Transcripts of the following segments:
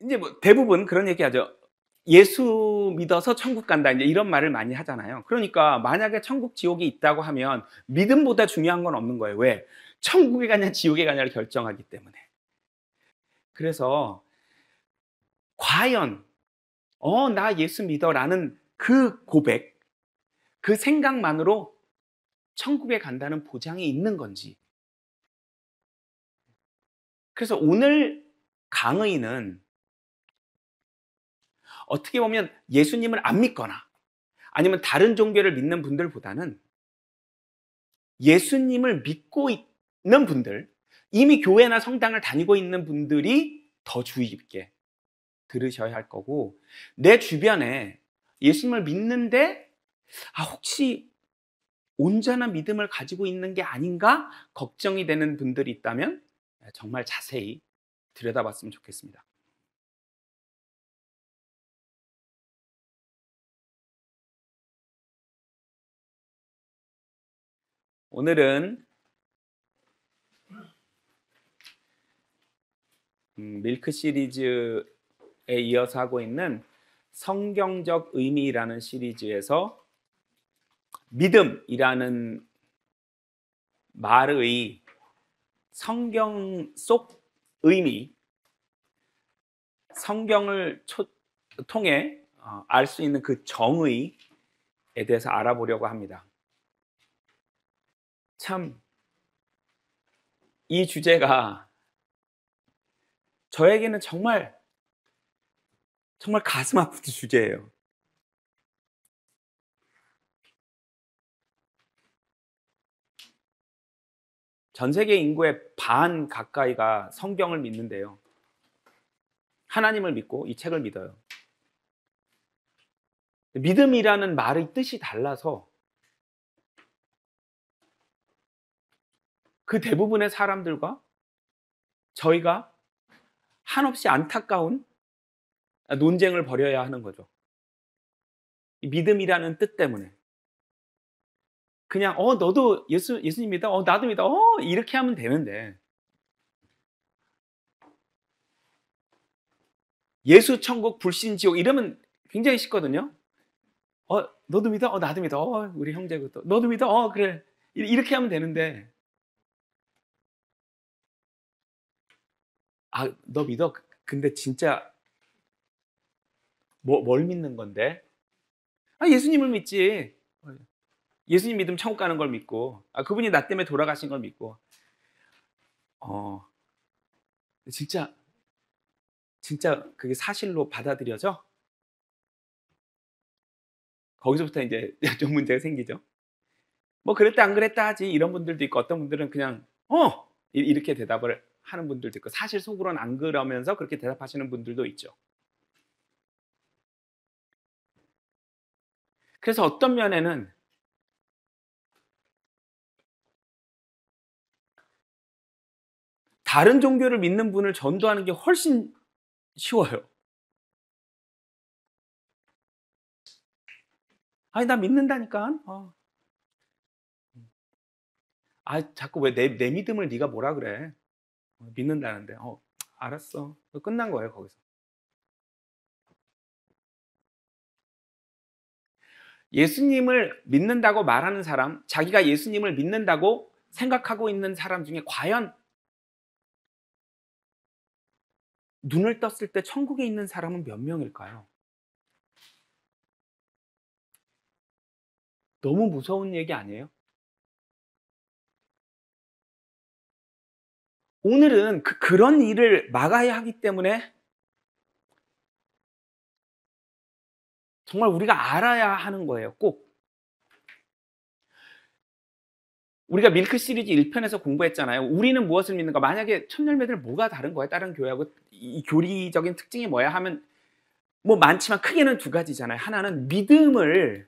이제 뭐 대부분 그런 얘기하죠. 예수 믿어서 천국 간다. 이제 이런 말을 많이 하잖아요. 그러니까 만약에 천국, 지옥이 있다고 하면 믿음보다 중요한 건 없는 거예요. 왜? 천국에 가냐, 지옥에 가냐를 결정하기 때문에. 그래서 과연 나 예수 믿어라는 그 고백, 그 생각만으로 천국에 간다는 보장이 있는 건지. 그래서 오늘 강의는 어떻게 보면 예수님을 안 믿거나 아니면 다른 종교를 믿는 분들보다는 예수님을 믿고 있는 분들, 이미 교회나 성당을 다니고 있는 분들이 더 주의 깊게 들으셔야 할 거고, 내 주변에 예수님을 믿는데 혹시 온전한 믿음을 가지고 있는 게 아닌가 걱정이 되는 분들이 있다면 정말 자세히 들여다봤으면 좋겠습니다. 오늘은 밀크 시리즈에 이어서 하고 있는 성경적 의미라는 시리즈에서 믿음이라는 말의 성경 속 의미, 성경을 통해 알 수 있는 그 정의에 대해서 알아보려고 합니다. 참, 이 주제가 저에게는 정말 가슴 아픈 주제예요. 전 세계 인구의 반 가까이가 성경을 믿는데요. 하나님을 믿고 이 책을 믿어요. 믿음이라는 말의 뜻이 달라서 그 대부분의 사람들과 저희가 한없이 안타까운 논쟁을 벌여야 하는 거죠. 이 믿음이라는 뜻 때문에. 그냥 너도 예수님 믿어? 나도 믿어. 이렇게 하면 되는데 예수 천국 불신 지옥 이러면 굉장히 쉽거든요. 너도 믿어? 나도 믿어. 우리 형제부터. 너도 믿어? 그래. 이렇게 하면 되는데 너 믿어? 근데 진짜 뭘 믿는 건데? 예수님을 믿지. 예수님 믿으면 천국 가는 걸 믿고 그분이 나 때문에 돌아가신 걸 믿고 진짜 그게 사실로 받아들여져? 거기서부터 이제 좀 문제가 생기죠. 뭐 그랬다 안 그랬다 하지 이런 분들도 있고 어떤 분들은 그냥 이렇게 대답을 하는 분들도 있고 사실 속으로는 안 그러면서 그렇게 대답하시는 분들도 있죠. 그래서 어떤 면에는 다른 종교를 믿는 분을 전도하는 게 훨씬 쉬워요. 나 믿는다니까. 자꾸 왜 내 믿음을 네가 뭐라 그래? 믿는다는데. 알았어. 끝난 거예요, 거기서. 예수님을 믿는다고 말하는 사람, 자기가 예수님을 믿는다고 생각하고 있는 사람 중에 과연 눈을 떴을 때 천국에 있는 사람은 몇 명일까요? 너무 무서운 얘기 아니에요? 오늘은 그런 일을 막아야 하기 때문에 정말 우리가 알아야 하는 거예요, 꼭. 우리가 밀크 시리즈 1편에서 공부했잖아요. 우리는 무엇을 믿는가? 만약에 천열매들 뭐가 다른 거야? 다른 교회하고 이 교리적인 특징이 뭐야? 하면 뭐 많지만 크게는 두 가지잖아요. 하나는 믿음을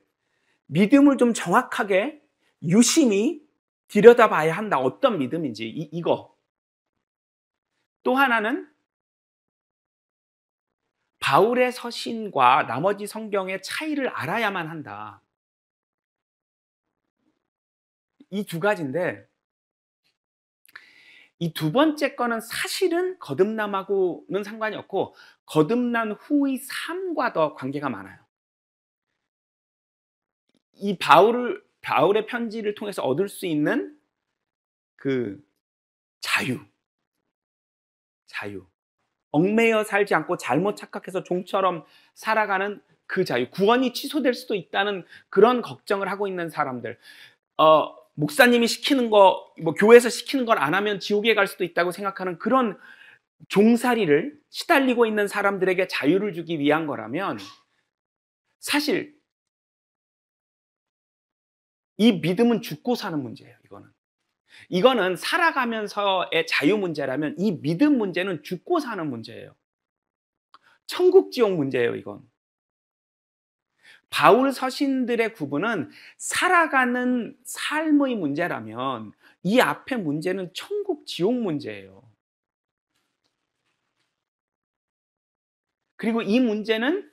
좀 정확하게 유심히 들여다봐야 한다. 어떤 믿음인지 이거. 또 하나는 바울의 서신과 나머지 성경의 차이를 알아야만 한다. 이 두 가지인데 이 두 번째 거는 사실은 거듭남하고는 상관이 없고 거듭난 후의 삶과 더 관계가 많아요. 이 바울의 편지를 통해서 얻을 수 있는 그 자유. 얽매여 살지 않고 잘못 착각해서 종처럼 살아가는 그 자유. 구원이 취소될 수도 있다는 그런 걱정을 하고 있는 사람들. 목사님이 시키는 거, 교회에서 시키는 걸 안 하면 지옥에 갈 수도 있다고 생각하는 그런 종살이를 시달리고 있는 사람들에게 자유를 주기 위한 거라면 사실 이 믿음은 죽고 사는 문제예요. 이거는 살아가면서의 자유 문제라면 이 믿음 문제는 죽고 사는 문제예요. 천국 지옥 문제예요. 이건. 바울 서신들의 구분은 살아가는 삶의 문제라면 이 앞의 문제는 천국 지옥 문제예요. 그리고 이 문제는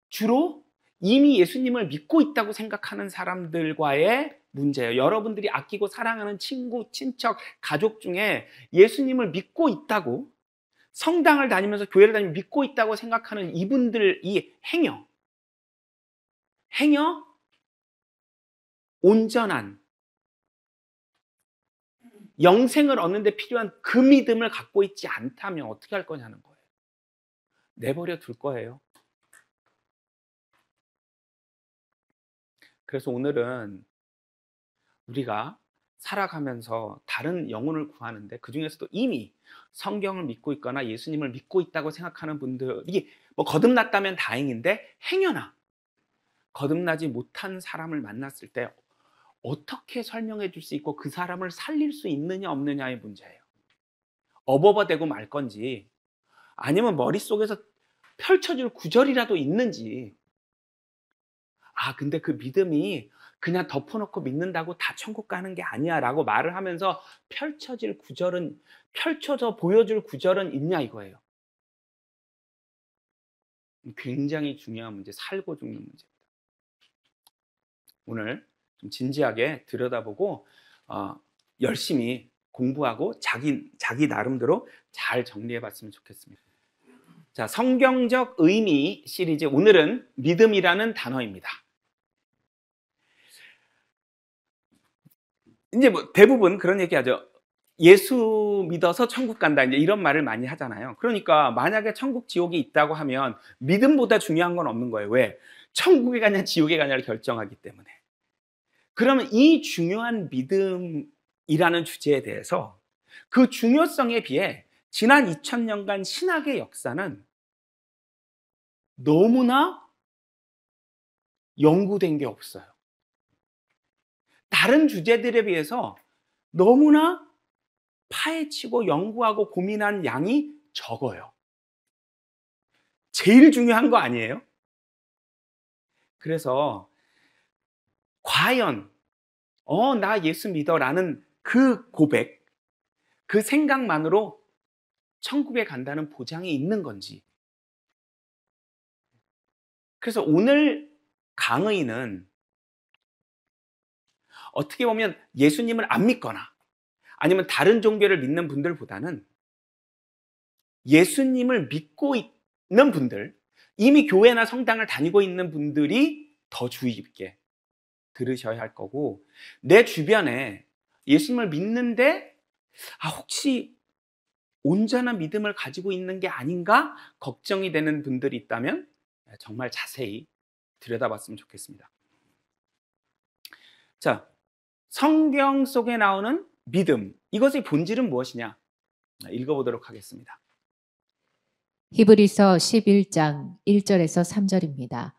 주로 이미 예수님을 믿고 있다고 생각하는 사람들과의 문제예요. 여러분들이 아끼고 사랑하는 친구, 친척, 가족 중에 예수님을 믿고 있다고, 성당을 다니면서 교회를 다니면서 믿고 있다고 생각하는 이분들이 행여 온전한 영생을 얻는 데 필요한 그 믿음을 갖고 있지 않다면 어떻게 할 거냐는 거예요. 내버려 둘 거예요. 그래서 오늘은 우리가 살아가면서 다른 영혼을 구하는데 그중에서도 이미 성경을 믿고 있거나 예수님을 믿고 있다고 생각하는 분들이 거듭났다면 다행인데 행여나 거듭나지 못한 사람을 만났을 때 어떻게 설명해 줄 수 있고 그 사람을 살릴 수 있느냐 없느냐의 문제예요. 어버버대고 말 건지 아니면 머릿속에서 펼쳐질 구절이라도 있는지, 근데 그 믿음이 그냥 덮어놓고 믿는다고 다 천국 가는 게 아니야 라고 말을 하면서 펼쳐져 보여줄 구절은 있냐 이거예요. 굉장히 중요한 문제, 살고 죽는 문제입니다. 오늘 좀 진지하게 들여다보고 열심히 공부하고 자기 나름대로 잘 정리해 봤으면 좋겠습니다. 자, 성경적 의미 시리즈, 오늘은 믿음이라는 단어입니다. 이제 대부분 그런 얘기 하죠. 예수 믿어서 천국 간다, 이제 이런 말을 많이 하잖아요. 그러니까 만약에 천국 지옥이 있다고 하면 믿음보다 중요한 건 없는 거예요. 왜? 천국에 가냐 지옥에 가냐를 결정하기 때문에. 그러면 이 중요한 믿음이라는 주제에 대해서 그 중요성에 비해 지난 2000년간 신학의 역사는 너무나 연구된 게 없어요. 다른 주제들에 비해서 너무나 파헤치고 연구하고 고민한 양이 적어요. 제일 중요한 거 아니에요? 그래서 과연 나 예수 믿어라는 그 고백, 그 생각만으로 천국에 간다는 보장이 있는 건지. 그래서 오늘 강의는 어떻게 보면 예수님을 안 믿거나 아니면 다른 종교를 믿는 분들보다는 예수님을 믿고 있는 분들, 이미 교회나 성당을 다니고 있는 분들이 더 주의 깊게 들으셔야 할 거고, 내 주변에 예수님을 믿는데 혹시 온전한 믿음을 가지고 있는 게 아닌가 걱정이 되는 분들이 있다면 정말 자세히 들여다봤으면 좋겠습니다. 자, 성경 속에 나오는 믿음, 이것의 본질은 무엇이냐? 읽어보도록 하겠습니다. 히브리서 11장 1절에서 3절입니다.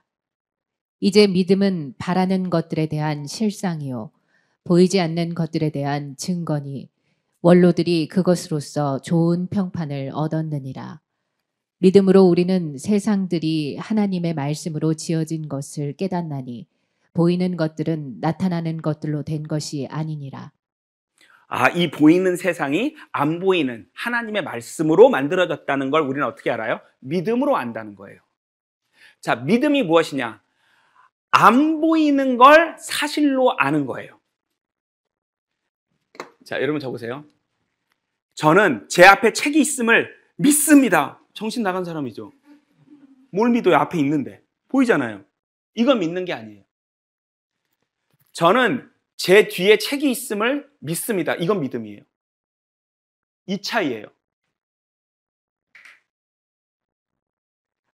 이제 믿음은 바라는 것들에 대한 실상이요 보이지 않는 것들에 대한 증거니 원로들이 그것으로서 좋은 평판을 얻었느니라. 믿음으로 우리는 세상들이 하나님의 말씀으로 지어진 것을 깨닫나니 보이는 것들은 나타나는 것들로 된 것이 아니니라. 이 보이는 세상이 안 보이는 하나님의 말씀으로 만들어졌다는 걸 우리는 어떻게 알아요? 믿음으로 안다는 거예요. 자, 믿음이 무엇이냐? 안 보이는 걸 사실로 아는 거예요. 자, 여러분 적으세요. 저는 제 앞에 책이 있음을 믿습니다. 정신 나간 사람이죠. 뭘 믿어요? 앞에 있는데. 보이잖아요. 이건 믿는 게 아니에요. 저는 제 뒤에 책이 있음을 믿습니다. 이건 믿음이에요. 이 차이예요.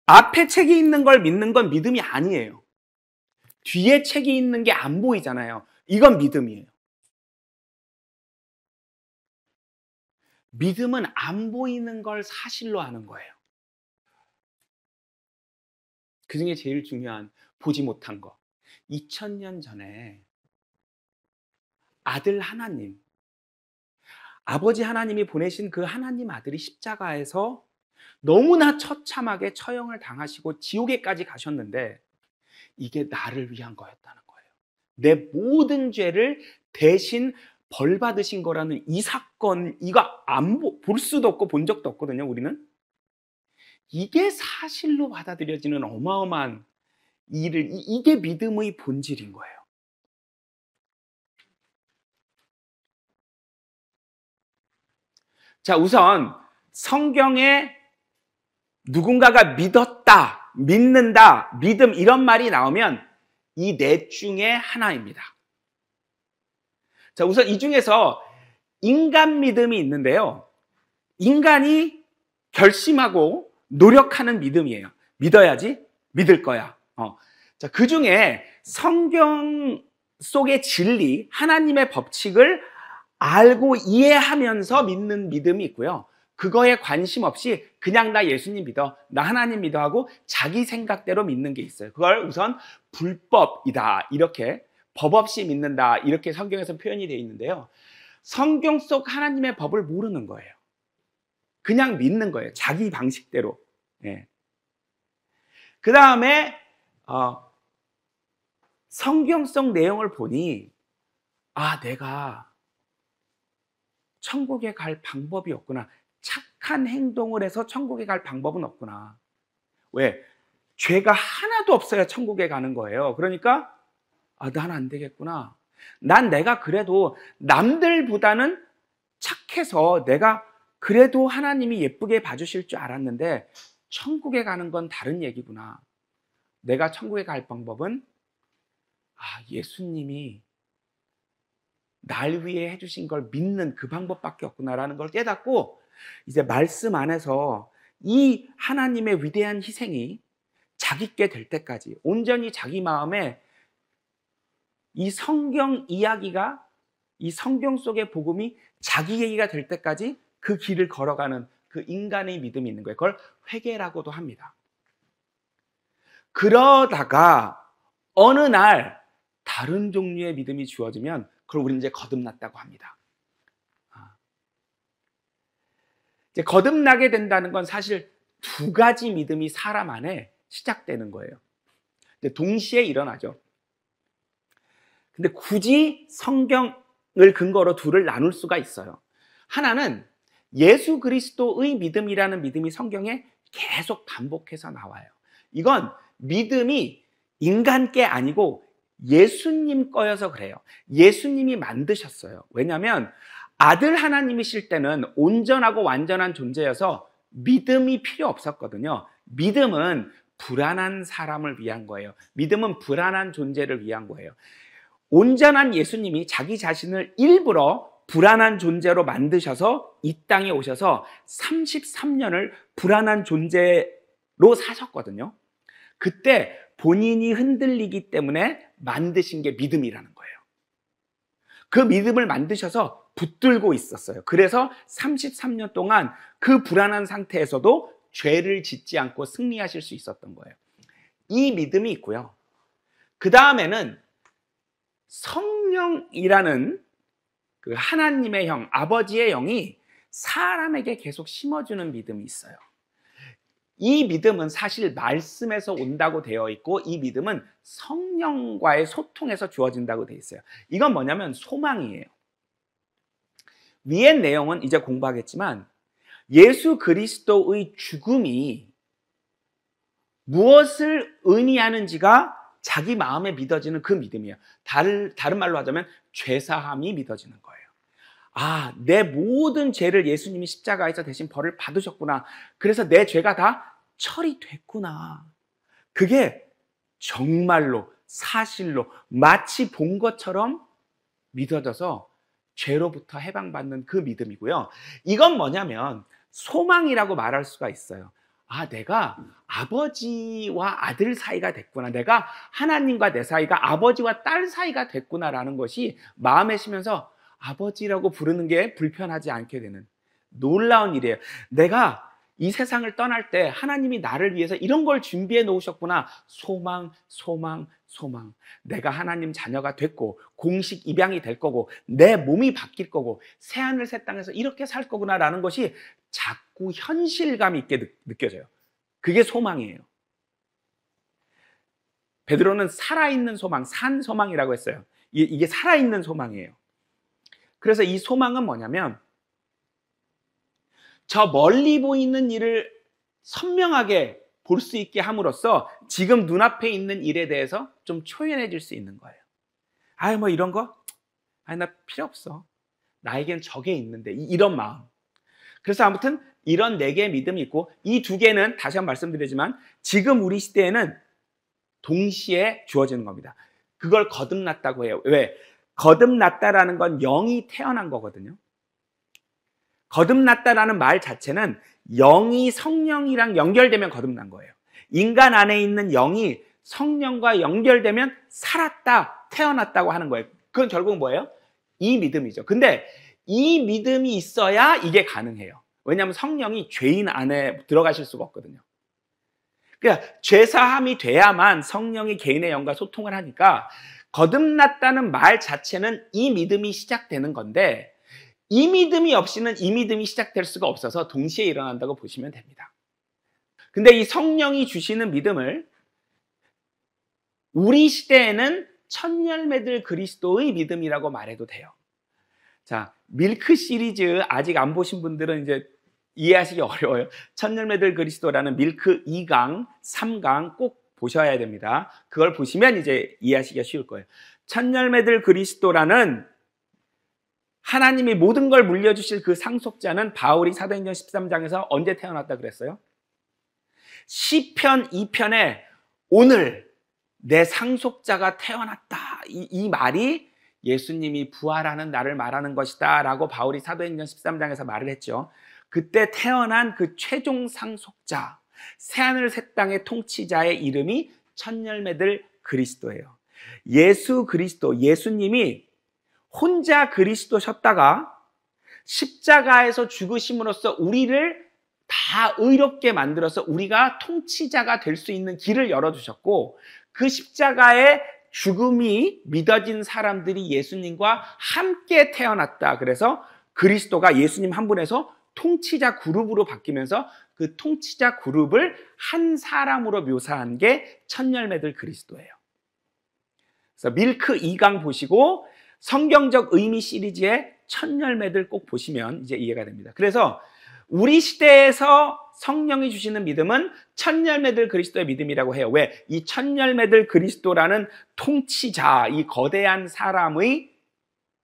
앞에 책이 있는 걸 믿는 건 믿음이 아니에요. 뒤에 책이 있는 게 안 보이잖아요. 이건 믿음이에요. 믿음은 안 보이는 걸 사실로 하는 거예요. 그 중에 제일 중요한 보지 못한 거. 2000년 전에 아들 하나님, 아버지 하나님이 보내신 그 하나님 아들이 십자가에서 너무나 처참하게 처형을 당하시고 지옥에까지 가셨는데 이게 나를 위한 거였다는 거예요. 내 모든 죄를 대신 벌 받으신 거라는 이 사건, 이거 볼 수도 없고 본 적도 없거든요, 우리는. 이게 사실로 받아들여지는 어마어마한 이게 믿음의 본질인 거예요. 자, 우선 성경에 누군가가 믿었다, 믿는다, 믿음 이런 말이 나오면 이 넷 중에 하나입니다. 자, 우선 이 중에서 인간 믿음이 있는데요. 인간이 결심하고 노력하는 믿음이에요. 믿어야지, 믿을 거야. 자, 그 중에 성경 속의 진리, 하나님의 법칙을 알고 이해하면서 믿는 믿음이 있고요. 그거에 관심 없이 그냥 나 예수님 믿어, 나 하나님 믿어 하고 자기 생각대로 믿는 게 있어요. 그걸 우선 불법이다, 이렇게 법 없이 믿는다, 이렇게 성경에서 표현이 되어 있는데요. 성경 속 하나님의 법을 모르는 거예요. 그냥 믿는 거예요. 자기 방식대로. 예. 그 다음에 성경 속 내용을 보니 내가 천국에 갈 방법이 없구나. 착한 행동을 해서 천국에 갈 방법은 없구나. 왜? 죄가 하나도 없어야 천국에 가는 거예요. 그러니까 난 안 되겠구나. 난 내가 그래도 남들보다는 착해서 내가 그래도 하나님이 예쁘게 봐주실 줄 알았는데 천국에 가는 건 다른 얘기구나. 내가 천국에 갈 방법은 예수님이 날 위해 해주신 걸 믿는 그 방법밖에 없구나라는 걸 깨닫고 이제 말씀 안에서 이 하나님의 위대한 희생이 자기께 될 때까지 온전히 자기 마음에 이 성경 이야기가, 이 성경 속의 복음이 자기 얘기가 될 때까지 그 길을 걸어가는 그 인간의 믿음이 있는 거예요. 그걸 회개라고도 합니다. 그러다가 어느 날 다른 종류의 믿음이 주어지면 그걸 우리는 이제 거듭났다고 합니다. 이제 거듭나게 된다는 건 사실 두 가지 믿음이 사람 안에 시작되는 거예요. 동시에 일어나죠. 근데 굳이 성경을 근거로 둘을 나눌 수가 있어요. 하나는 예수 그리스도의 믿음이라는 믿음이 성경에 계속 반복해서 나와요. 이건 믿음이 인간 게 아니고 예수님 거여서 그래요. 예수님이 만드셨어요. 왜냐하면 아들 하나님이실 때는 온전하고 완전한 존재여서 믿음이 필요 없었거든요. 믿음은 불안한 사람을 위한 거예요. 믿음은 불안한 존재를 위한 거예요. 온전한 예수님이 자기 자신을 일부러 불안한 존재로 만드셔서 이 땅에 오셔서 33년을 불안한 존재로 사셨거든요. 그때 본인이 흔들리기 때문에 만드신 게 믿음이라는 거예요. 그 믿음을 만드셔서 붙들고 있었어요. 그래서 33년 동안 그 불안한 상태에서도 죄를 짓지 않고 승리하실 수 있었던 거예요. 이 믿음이 있고요. 그 다음에는 성령이라는 그 하나님의 형, 아버지의 영이 사람에게 계속 심어주는 믿음이 있어요. 이 믿음은 사실 말씀에서 온다고 되어 있고 이 믿음은 성령과의 소통에서 주어진다고 되어 있어요. 이건 뭐냐면 소망이에요. 위의 내용은 이제 공부하겠지만 예수 그리스도의 죽음이 무엇을 의미하는지가 자기 마음에 믿어지는 그 믿음이에요. 다른 말로 하자면 죄사함이 믿어지는 거예요. 아, 내 모든 죄를 예수님이 십자가에서 대신 벌을 받으셨구나. 그래서 내 죄가 다 처리됐구나. 그게 정말로 사실로 마치 본 것처럼 믿어져서 죄로부터 해방받는 그 믿음이고요. 이건 뭐냐면 소망이라고 말할 수가 있어요. 아, 내가 아버지와 아들 사이가 됐구나. 내가 하나님과 내 사이가 아버지와 딸 사이가 됐구나라는 것이 마음에 쉬면서 아버지라고 부르는 게 불편하지 않게 되는 놀라운 일이에요. 내가 이 세상을 떠날 때 하나님이 나를 위해서 이런 걸 준비해 놓으셨구나. 소망, 소망, 소망. 내가 하나님 자녀가 됐고 공식 입양이 될 거고 내 몸이 바뀔 거고 새하늘 새 땅에서 이렇게 살 거구나라는 것이 자꾸 현실감 있게 느껴져요. 그게 소망이에요. 베드로는 살아있는 소망, 산 소망이라고 했어요. 이게 살아있는 소망이에요. 그래서 이 소망은 뭐냐면 저 멀리 보이는 일을 선명하게 볼 수 있게 함으로써 지금 눈앞에 있는 일에 대해서 좀 초연해질 수 있는 거예요. 아유, 뭐 이런 거? 아니, 나 필요 없어. 나에겐 저게 있는데. 이런 마음. 그래서 아무튼 이런 4개의 믿음이 있고 이 2개는 다시 한번 말씀드리지만 지금 우리 시대에는 동시에 주어지는 겁니다. 그걸 거듭났다고 해요. 왜? 거듭났다라는 건 영이 태어난 거거든요. 거듭났다라는 말 자체는 영이 성령이랑 연결되면 거듭난 거예요. 인간 안에 있는 영이 성령과 연결되면 살았다, 태어났다고 하는 거예요. 그건 결국 뭐예요? 이 믿음이죠. 근데 이 믿음이 있어야 이게 가능해요. 왜냐하면 성령이 죄인 안에 들어가실 수가 없거든요. 그러니까 죄사함이 돼야만 성령이 개인의 영과 소통을 하니까 거듭났다는 말 자체는 이 믿음이 시작되는 건데 이 믿음이 없이는 이 믿음이 시작될 수가 없어서 동시에 일어난다고 보시면 됩니다. 근데 이 성령이 주시는 믿음을 우리 시대에는 천열매들 그리스도의 믿음이라고 말해도 돼요. 자, 밀크 시리즈 아직 안 보신 분들은 이제 이해하시기 어려워요. 천열매들 그리스도라는 밀크 2강, 3강 꼭 보셔야 됩니다. 그걸 보시면 이제 이해하시기가 쉬울 거예요. 천열매들 그리스도라는 하나님이 모든 걸 물려주실 그 상속자는 바울이 사도행전 13장에서 언제 태어났다 그랬어요? 시편 2편에 오늘 내 상속자가 태어났다. 이 말이 예수님이 부활하는 날을 말하는 것이다 라고 바울이 사도행전 13장에서 말을 했죠. 그때 태어난 그 최종 상속자, 새하늘 새 땅의 통치자의 이름이 천열매들 그리스도예요. 예수 그리스도, 예수님이 혼자 그리스도셨다가 십자가에서 죽으심으로써 우리를 다 의롭게 만들어서 우리가 통치자가 될 수 있는 길을 열어주셨고 그 십자가의 죽음이 믿어진 사람들이 예수님과 함께 태어났다. 그래서 그리스도가 예수님 한 분에서 통치자 그룹으로 바뀌면서 그 통치자 그룹을 한 사람으로 묘사한 게 천열매들 그리스도예요. 그래서 밀크 2강 보시고 성경적 의미 시리즈의 천열매들 꼭 보시면 이제 이해가 됩니다. 그래서 우리 시대에서 성령이 주시는 믿음은 천열매들 그리스도의 믿음이라고 해요. 왜? 이 천열매들 그리스도라는 통치자, 이 거대한 사람의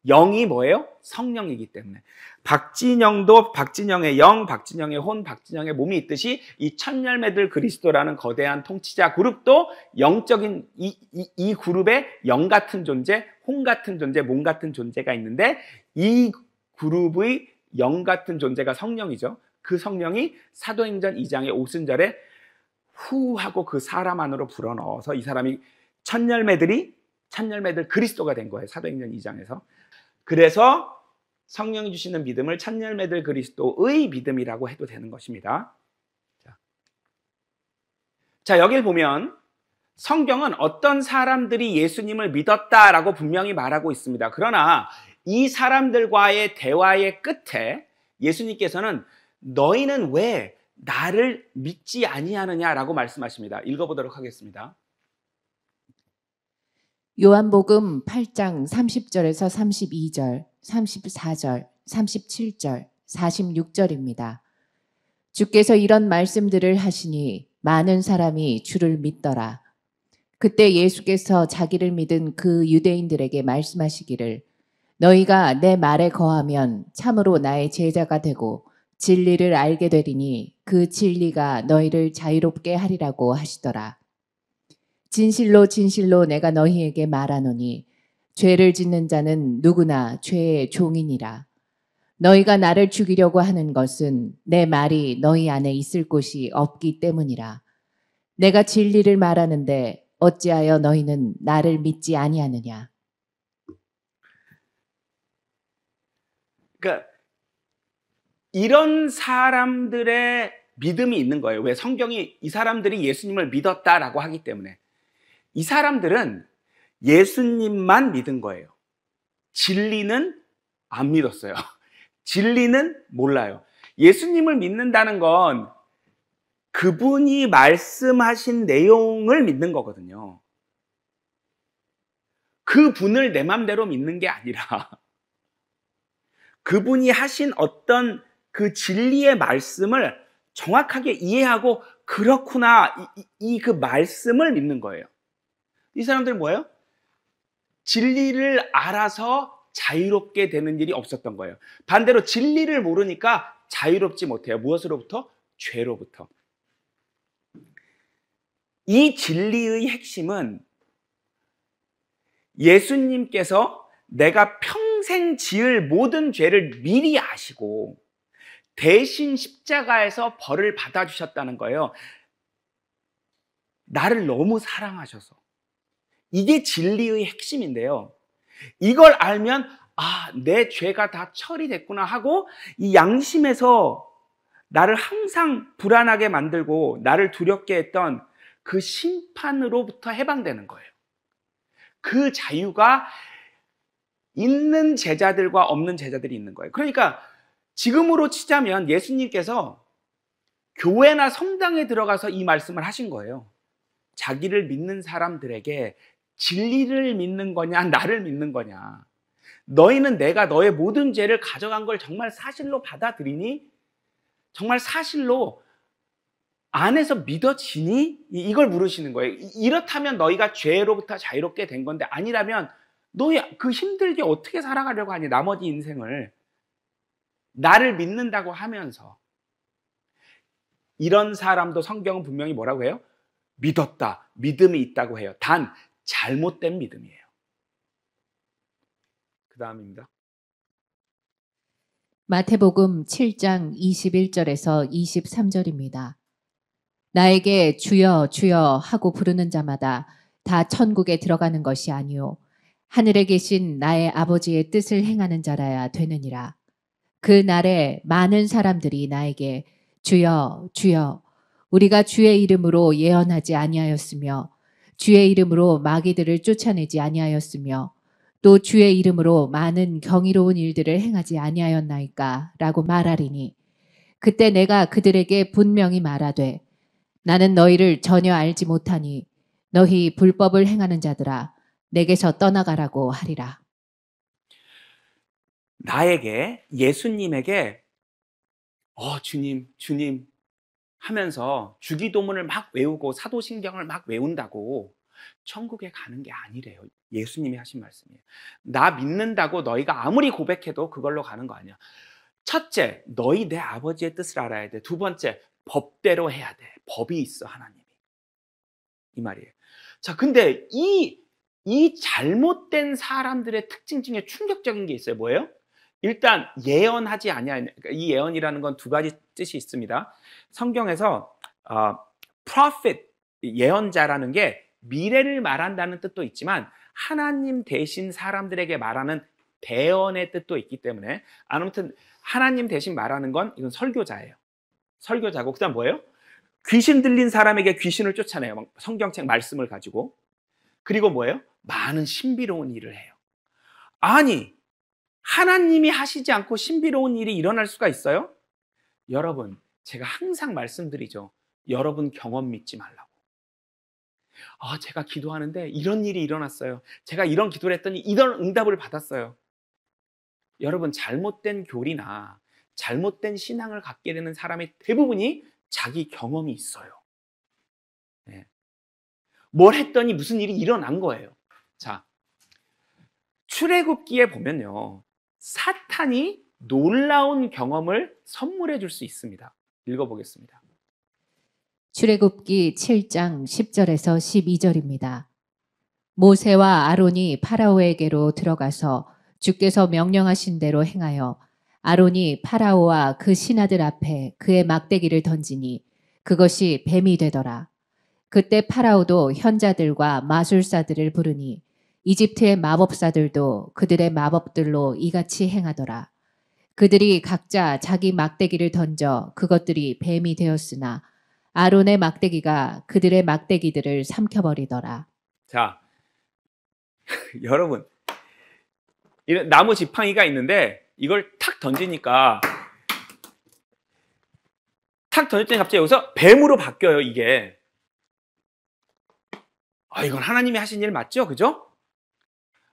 영이 뭐예요? 성령이기 때문에. 박진영도 박진영의 영, 박진영의 혼, 박진영의 몸이 있듯이 이 천열매들 그리스도라는 거대한 통치자 그룹도 영적인 이 그룹에 영 같은 존재, 혼 같은 존재, 몸 같은 존재가 있는데 이 그룹의 영 같은 존재가 성령이죠. 그 성령이 사도행전 2장의 오순절에 후 하고 그 사람 안으로 불어넣어서 이 사람이 천열매들 그리스도가 된 거예요. 사도행전 2장에서. 그래서 성령이 주시는 믿음을 천열매들 그리스도의 믿음이라고 해도 되는 것입니다. 자, 여길 보면 성경은 어떤 사람들이 예수님을 믿었다라고 분명히 말하고 있습니다. 그러나 이 사람들과의 대화의 끝에 예수님께서는 너희는 왜 나를 믿지 아니하느냐라고 말씀하십니다. 읽어보도록 하겠습니다. 요한복음 8장 30절에서 32절, 34절, 37절, 46절입니다. 주께서 이런 말씀들을 하시니 많은 사람이 주를 믿더라. 그때 예수께서 자기를 믿은 그 유대인들에게 말씀하시기를 너희가 내 말에 거하면 참으로 나의 제자가 되고 진리를 알게 되리니 그 진리가 너희를 자유롭게 하리라고 하시더라. 진실로 진실로 내가 너희에게 말하노니 죄를 짓는 자는 누구나 죄의 종이니라. 너희가 나를 죽이려고 하는 것은 내 말이 너희 안에 있을 곳이 없기 때문이라. 내가 진리를 말하는데 어찌하여 너희는 나를 믿지 아니하느냐. 그러니까 이런 사람들의 믿음이 있는 거예요. 왜? 성경이 이 사람들이 예수님을 믿었다라고 하기 때문에. 이 사람들은 예수님만 믿은 거예요. 진리는 안 믿었어요. 진리는 몰라요. 예수님을 믿는다는 건 그분이 말씀하신 내용을 믿는 거거든요. 그분을 내 맘대로 믿는 게 아니라 그분이 하신 어떤 그 진리의 말씀을 정확하게 이해하고 그렇구나 그 말씀을 믿는 거예요. 이 사람들은 뭐예요? 진리를 알아서 자유롭게 되는 일이 없었던 거예요. 반대로 진리를 모르니까 자유롭지 못해요. 무엇으로부터? 죄로부터. 이 진리의 핵심은 예수님께서 내가 평생 지을 모든 죄를 미리 아시고 대신 십자가에서 벌을 받아주셨다는 거예요. 나를 너무 사랑하셔서. 이게 진리의 핵심인데요. 이걸 알면 내 죄가 다 처리됐구나 하고 이 양심에서 나를 항상 불안하게 만들고 나를 두렵게 했던 그 심판으로부터 해방되는 거예요. 그 자유가 있는 제자들과 없는 제자들이 있는 거예요. 그러니까 지금으로 치자면 예수님께서 교회나 성당에 들어가서 이 말씀을 하신 거예요. 자기를 믿는 사람들에게 진리를 믿는 거냐, 나를 믿는 거냐. 너희는 내가 너의 모든 죄를 가져간 걸 정말 사실로 받아들이니? 정말 사실로 안에서 믿어지니? 이걸 물으시는 거예요. 이렇다면 너희가 죄로부터 자유롭게 된 건데 아니라면 너희 그 힘들게 어떻게 살아가려고 하니? 나머지 인생을. 나를 믿는다고 하면서. 이런 사람도 성경은 분명히 뭐라고 해요? 믿었다. 믿음이 있다고 해요. 단 잘못된 믿음이에요. 그 다음입니다. 마태복음 7장 21절에서 23절입니다. 나에게 주여 주여 하고 부르는 자마다 다 천국에 들어가는 것이 아니요 하늘에 계신 나의 아버지의 뜻을 행하는 자라야 되느니라. 그 날에 많은 사람들이 나에게 주여 주여 우리가 주의 이름으로 예언하지 아니하였으며 주의 이름으로 마귀들을 쫓아내지 아니하였으며 또 주의 이름으로 많은 경이로운 일들을 행하지 아니하였나이까 라고 말하리니 그때 내가 그들에게 분명히 말하되 나는 너희를 전혀 알지 못하니 너희 불법을 행하는 자들아 내게서 떠나가라고 하리라. 나에게 예수님에게 주님 주님 하면서 주기도문을 막 외우고 사도신경을 막 외운다고 천국에 가는 게 아니래요. 예수님이 하신 말씀이에요. 나 믿는다고 너희가 아무리 고백해도 그걸로 가는 거 아니야. 첫째, 너희 내 아버지의 뜻을 알아야 돼. 두 번째, 법대로 해야 돼. 법이 있어, 하나님이. 이 말이에요. 자, 근데 이 잘못된 사람들의 특징 중에 충격적인 게 있어요. 뭐예요? 일단 예언하지 아니하는, 이 예언이라는 건 두 가지 뜻이 있습니다. 성경에서 prophet, 예언자라는 게 미래를 말한다는 뜻도 있지만 하나님 대신 사람들에게 말하는 대언의 뜻도 있기 때문에 아무튼 하나님 대신 말하는 건 이건 설교자예요. 설교자고 그다음 뭐예요? 귀신 들린 사람에게 귀신을 쫓아내요. 성경책 말씀을 가지고. 그리고 뭐예요? 많은 신비로운 일을 해요. 아니, 하나님이 하시지 않고 신비로운 일이 일어날 수가 있어요? 여러분, 제가 항상 말씀드리죠. 여러분 경험 믿지 말라고. 제가 기도하는데 이런 일이 일어났어요. 제가 이런 기도를 했더니 이런 응답을 받았어요. 여러분, 잘못된 교리나 잘못된 신앙을 갖게 되는 사람의 대부분이 자기 경험이 있어요. 네. 뭘 했더니 무슨 일이 일어난 거예요. 자, 출애굽기에 보면요, 사탄이 놀라운 경험을 선물해 줄 수 있습니다. 읽어보겠습니다. 출애굽기 7장 10절에서 12절입니다. 모세와 아론이 파라오에게로 들어가서 주께서 명령하신 대로 행하여 아론이 파라오와 그 신하들 앞에 그의 막대기를 던지니 그것이 뱀이 되더라. 그때 파라오도 현자들과 마술사들을 부르니 이집트의 마법사들도 그들의 마법들로 이같이 행하더라. 그들이 각자 자기 막대기를 던져 그것들이 뱀이 되었으나 아론의 막대기가 그들의 막대기들을 삼켜버리더라. 자, 여러분, 이런 나무 지팡이가 있는데 이걸 탁 던지니까 탁 던졌더니 갑자기 여기서 뱀으로 바뀌어요, 이게. 이건 하나님이 하신 일 맞죠? 그죠?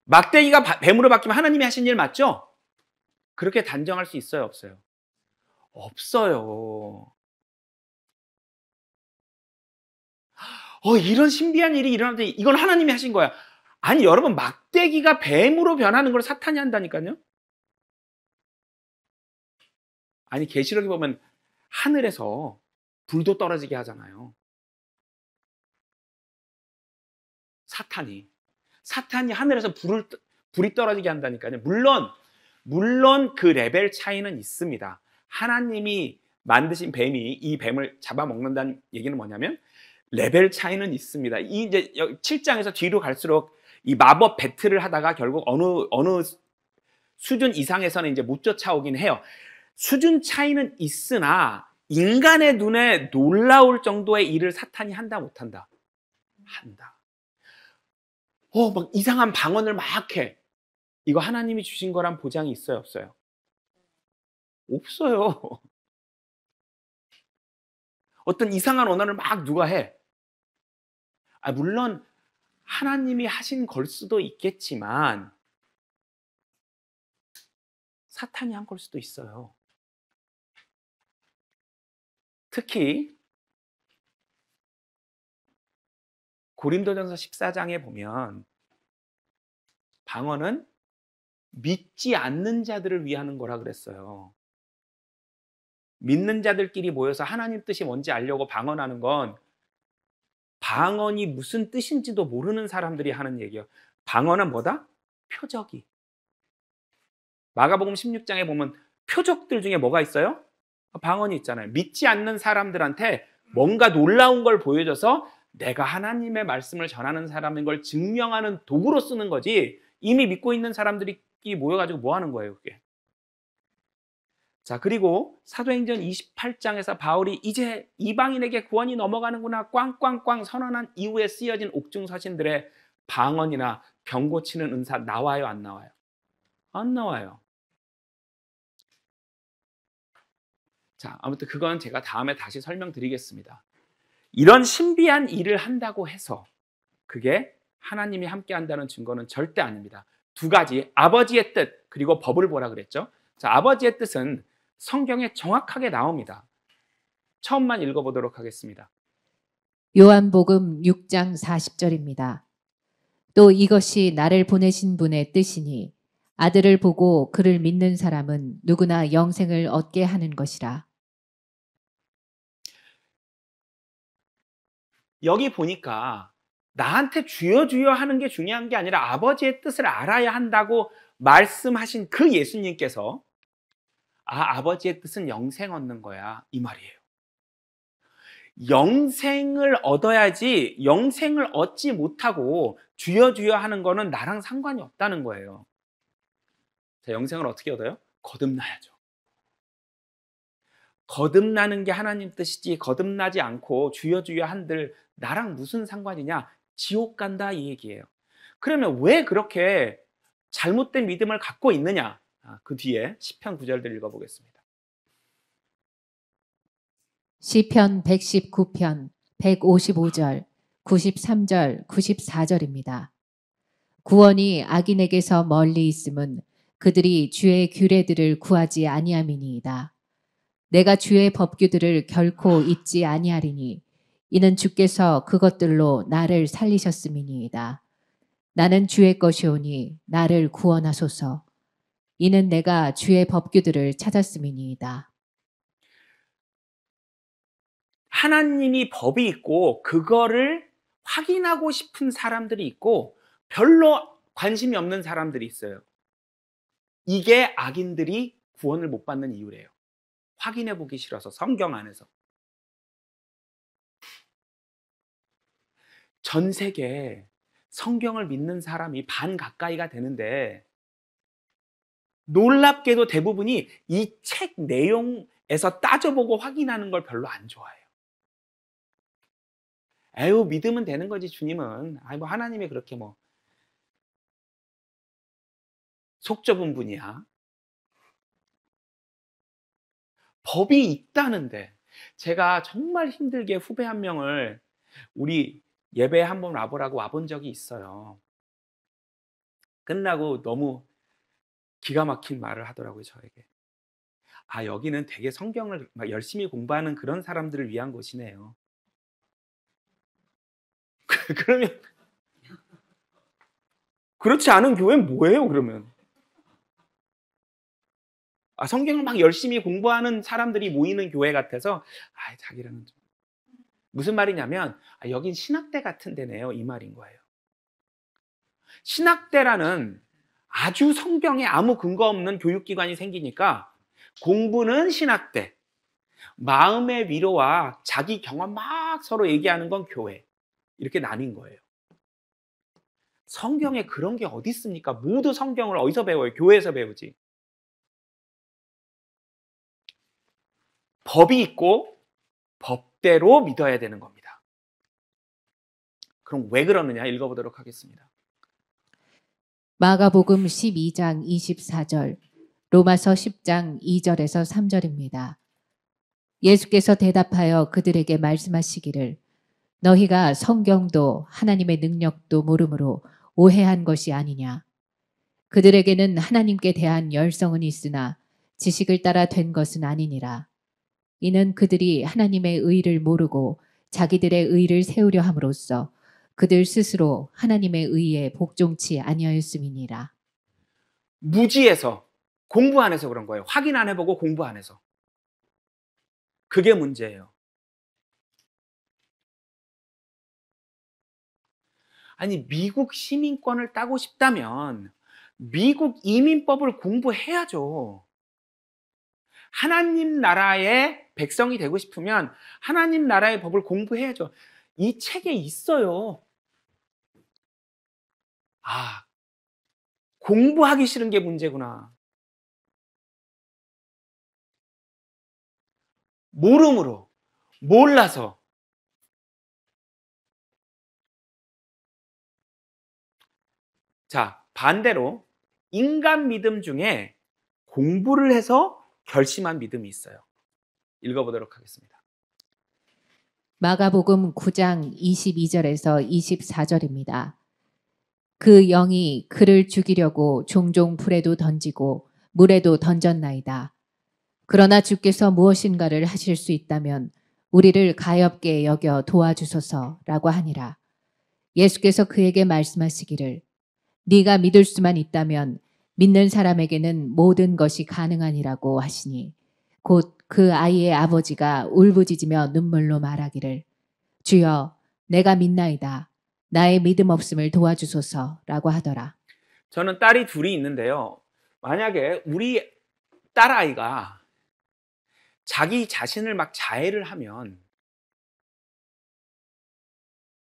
막대기가 뱀으로 바뀌면 하나님이 하신 일 맞죠? 그렇게 단정할 수 있어요, 없어요? 없어요. 이런 신비한 일이 일어나는데 이건 하나님이 하신 거야. 아니, 여러분, 막대기가 뱀으로 변하는 걸 사탄이 한다니까요? 아니, 계시록에 보면 하늘에서 불도 떨어지게 하잖아요. 사탄이 하늘에서 불이 떨어지게 한다니까요. 물론 그 레벨 차이는 있습니다. 하나님이 만드신 뱀이 이 뱀을 잡아먹는다는 얘기는 뭐냐면 레벨 차이는 있습니다. 이제 7장에서 뒤로 갈수록 이 마법 배틀을 하다가 결국 어느 수준 이상에서는 이제 못 쫓아오긴 해요. 수준 차이는 있으나 인간의 눈에 놀라울 정도의 일을 사탄이 한다 못한다? 한다. 막 이상한 방언을 막 해. 이거 하나님이 주신 거란 보장이 있어요, 없어요? 없어요. 어떤 이상한 언어를 막 누가 해. 물론 하나님이 하신 걸 수도 있겠지만 사탄이 한 걸 수도 있어요. 특히 고린도전서 14장에 보면 방언은 믿지 않는 자들을 위하는 거라 그랬어요. 믿는 자들끼리 모여서 하나님 뜻이 뭔지 알려고 방언하는 건 방언이 무슨 뜻인지도 모르는 사람들이 하는 얘기예요. 방언은 뭐다? 표적이. 마가복음 16장에 보면 표적들 중에 뭐가 있어요? 방언이 있잖아요. 믿지 않는 사람들한테 뭔가 놀라운 걸 보여줘서 내가 하나님의 말씀을 전하는 사람인 걸 증명하는 도구로 쓰는 거지, 이미 믿고 있는 사람들이 모여가지고 뭐 하는 거예요, 그게. 자, 그리고 사도행전 28장에서 바울이 이제 이방인에게 구원이 넘어가는구나 꽝꽝꽝 선언한 이후에 쓰여진 옥중서신들의 방언이나 병 고치는 은사 나와요, 안 나와요? 안 나와요. 자, 아무튼 그건 제가 다음에 다시 설명드리겠습니다. 이런 신비한 일을 한다고 해서 그게 하나님이 함께 한다는 증거는 절대 아닙니다. 두 가지, 아버지의 뜻 그리고 법을 보라 그랬죠. 자, 아버지의 뜻은 성경에 정확하게 나옵니다. 처음만 읽어보도록 하겠습니다. 요한복음 6장 40절입니다. 또 이것이 나를 보내신 분의 뜻이니 아들을 보고 그를 믿는 사람은 누구나 영생을 얻게 하는 것이라. 여기 보니까 나한테 주여 주여 하는 게 중요한 게 아니라 아버지의 뜻을 알아야 한다고 말씀하신 그 예수님께서 아버지의 뜻은 영생 얻는 거야, 이 말이에요. 영생을 얻어야지 영생을 얻지 못하고 주여 주여 하는 거는 나랑 상관이 없다는 거예요. 자, 영생을 어떻게 얻어요? 거듭나야죠. 거듭나는 게 하나님 뜻이지 거듭나지 않고 주여 주여 한들 나랑 무슨 상관이냐? 지옥 간다 이 얘기예요. 그러면 왜 그렇게 잘못된 믿음을 갖고 있느냐? 그 뒤에 시편 9절들 읽어보겠습니다. 시편 119편 155절 93절 94절입니다. 구원이 악인에게서 멀리 있음은 그들이 주의 규례들을 구하지 아니함이니이다. 내가 주의 법규들을 결코 잊지 아니하리니 이는 주께서 그것들로 나를 살리셨음이니이다. 나는 주의 것이오니 나를 구원하소서. 이는 내가 주의 법규들을 찾았음이니이다. 하나님이 법이 있고 그거를 확인하고 싶은 사람들이 있고 별로 관심이 없는 사람들이 있어요. 이게 악인들이 구원을 못 받는 이유래요. 확인해 보기 싫어서, 성경 안에서. 전 세계에 성경을 믿는 사람이 반 가까이가 되는데 놀랍게도 대부분이 이 책 내용에서 따져보고 확인하는 걸 별로 안 좋아해요. 에휴, 믿으면 되는 거지, 주님은. 아이, 뭐 하나님이 그렇게 뭐 속 좁은 분이야. 법이 있다는데. 제가 정말 힘들게 후배 한 명을 우리 예배에 한번 와보라고 와본 적이 있어요. 끝나고 너무 기가 막힌 말을 하더라고요, 저에게. 아, 여기는 되게 성경을 막 열심히 공부하는 그런 사람들을 위한 곳이네요. 그러면 그렇지 않은 교회는 뭐예요, 그러면? 아, 성경을 막 열심히 공부하는 사람들이 모이는 교회 같아서 아, 자기랑은 좀. 무슨 말이냐면 아, 여긴 신학대 같은 데네요, 이 말인 거예요. 신학대라는 아주 성경에 아무 근거 없는 교육기관이 생기니까 공부는 신학대, 마음의 위로와 자기 경험 막 서로 얘기하는 건 교회. 이렇게 나뉜 거예요. 성경에 그런 게 어디 있습니까? 모두 성경을 어디서 배워요? 교회에서 배우지. 법이 있고 법대로 믿어야 되는 겁니다. 그럼 왜 그러느냐 읽어보도록 하겠습니다. 마가복음 12장 24절, 로마서 10장 2절에서 3절입니다. 예수께서 대답하여 그들에게 말씀하시기를 너희가 성경도 하나님의 능력도 모르므로 오해한 것이 아니냐. 그들에게는 하나님께 대한 열성은 있으나 지식을 따라 된 것은 아니니라. 이는 그들이 하나님의 의를 모르고 자기들의 의를 세우려 함으로써 그들 스스로 하나님의 의에 복종치 아니하였음이니라. 무지해서 공부 안 해서 그런 거예요. 확인 안 해보고 공부 안 해서. 그게 문제예요. 아니, 미국 시민권을 따고 싶다면 미국 이민법을 공부해야죠. 하나님 나라의 백성이 되고 싶으면 하나님 나라의 법을 공부해야죠. 이 책에 있어요. 아, 공부하기 싫은 게 문제구나. 모름으로, 몰라서. 자, 반대로 인간 믿음 중에 공부를 해서 결심한 믿음이 있어요. 읽어보도록 하겠습니다. 마가복음 9장 22절에서 24절입니다. 그 영이 그를 죽이려고 종종 불에도 던지고 물에도 던졌나이다. 그러나 주께서 무엇인가를 하실 수 있다면 우리를 가엾게 여겨 도와주소서라고 하니라. 예수께서 그에게 말씀하시기를 네가 믿을 수만 있다면 믿는 사람에게는 모든 것이 가능하니라고 하시니 곧 그 아이의 아버지가 울부짖으며 눈물로 말하기를 주여 내가 믿나이다. 나의 믿음 없음을 도와주소서라고 하더라. 저는 딸이 둘이 있는데요. 만약에 우리 딸아이가 자기 자신을 막 자해를 하면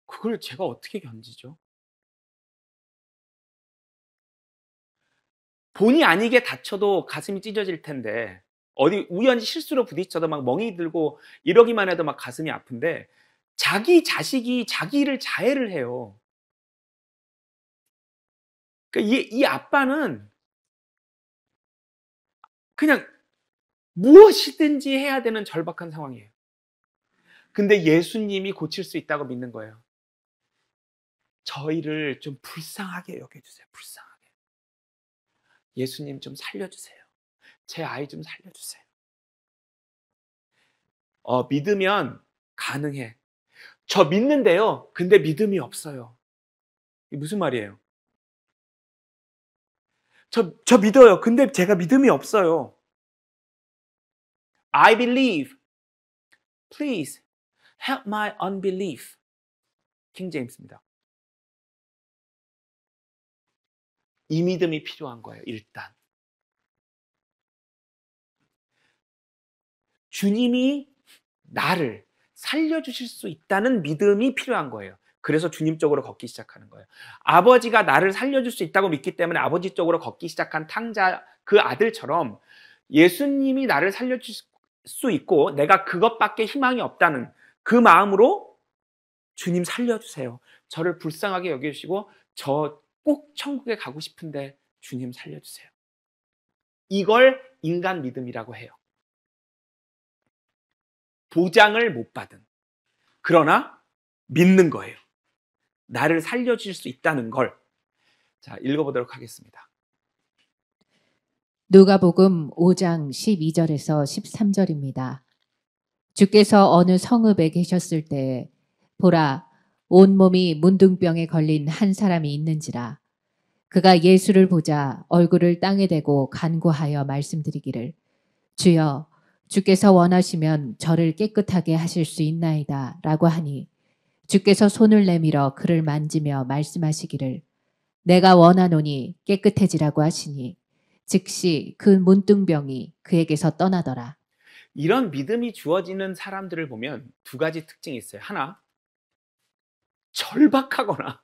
그걸 제가 어떻게 견디죠? 본의 아니게 다쳐도 가슴이 찢어질 텐데 어디 우연히 실수로 부딪혀도 막 멍이 들고 이러기만 해도 막 가슴이 아픈데 자기 자식이 자기를 자해를 해요. 그러니까 이 아빠는 그냥 무엇이든지 해야 되는 절박한 상황이에요. 근데 예수님이 고칠 수 있다고 믿는 거예요. 저희를 좀 불쌍하게 여겨주세요. 불쌍하게. 예수님 좀 살려주세요. 제 아이 좀 살려주세요. 믿으면 가능해. 저 믿는데요. 근데 믿음이 없어요. 이게 무슨 말이에요? 저 믿어요. 근데 제가 믿음이 없어요. I believe. Please help my unbelief. 킹 제임스입니다. 이 믿음이 필요한 거예요. 일단 주님이 나를 살려주실 수 있다는 믿음이 필요한 거예요. 그래서 주님 쪽으로 걷기 시작하는 거예요. 아버지가 나를 살려줄 수 있다고 믿기 때문에 아버지 쪽으로 걷기 시작한 탕자 그 아들처럼 예수님이 나를 살려줄 수 있고 내가 그것밖에 희망이 없다는 그 마음으로 주님 살려주세요. 저를 불쌍하게 여겨주시고 저 꼭 천국에 가고 싶은데 주님 살려주세요. 이걸 인간 믿음이라고 해요. 보장을 못 받은. 그러나 믿는 거예요. 나를 살려줄 수 있다는 걸. 자, 읽어보도록 하겠습니다. 누가복음 5장 12절에서 13절입니다. 주께서 어느 성읍에 계셨을 때에 보라 온몸이 문둥병에 걸린 한 사람이 있는지라 그가 예수를 보자 얼굴을 땅에 대고 간구하여 말씀드리기를 주여 주께서 원하시면 저를 깨끗하게 하실 수 있나이다 라고 하니 주께서 손을 내밀어 그를 만지며 말씀하시기를 내가 원하노니 깨끗해지라고 하시니 즉시 그 문둥병이 그에게서 떠나더라. 이런 믿음이 주어지는 사람들을 보면 두 가지 특징이 있어요. 하나, 절박하거나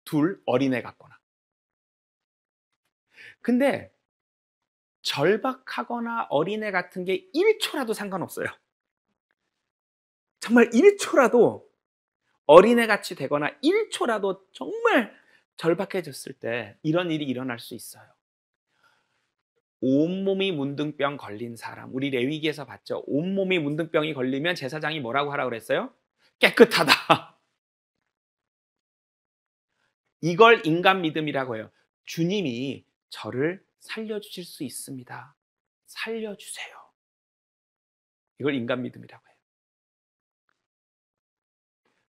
둘, 어린애 같거나. 근데 절박하거나 어린애 같은 게 1초라도 상관없어요. 정말 1초라도 어린애같이 되거나 1초라도 정말 절박해졌을 때 이런 일이 일어날 수 있어요. 온몸이 문둥병 걸린 사람, 우리 레위기에서 봤죠. 온몸이 문둥병이 걸리면 제사장이 뭐라고 하라고 그랬어요? 깨끗하다. 이걸 인간 믿음이라고 해요. 주님이 저를 살려주실 수 있습니다. 살려주세요. 이걸 인간 믿음이라고 해요.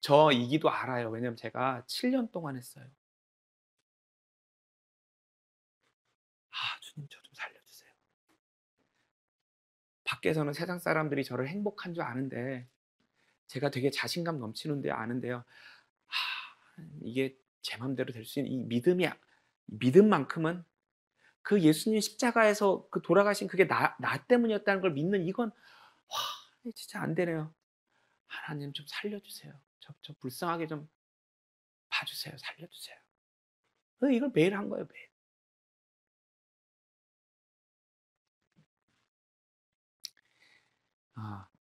저 이 기도 알아요. 왜냐면 제가 7년 동안 했어요. 주님 저 좀 살려주세요. 밖에서는 세상 사람들이 저를 행복한 줄 아는데 제가 되게 자신감 넘치는데 아는데요. 이게 제 맘대로 될 수 있는 이 믿음만큼은 그 예수님 십자가에서 그 돌아가신 그게 나 때문이었다는 걸 믿는 이건 진짜 안 되네요. 하나님 좀 살려주세요. 저 불쌍하게 좀 봐주세요. 살려주세요. 이걸 매일 한 거예요. 매일.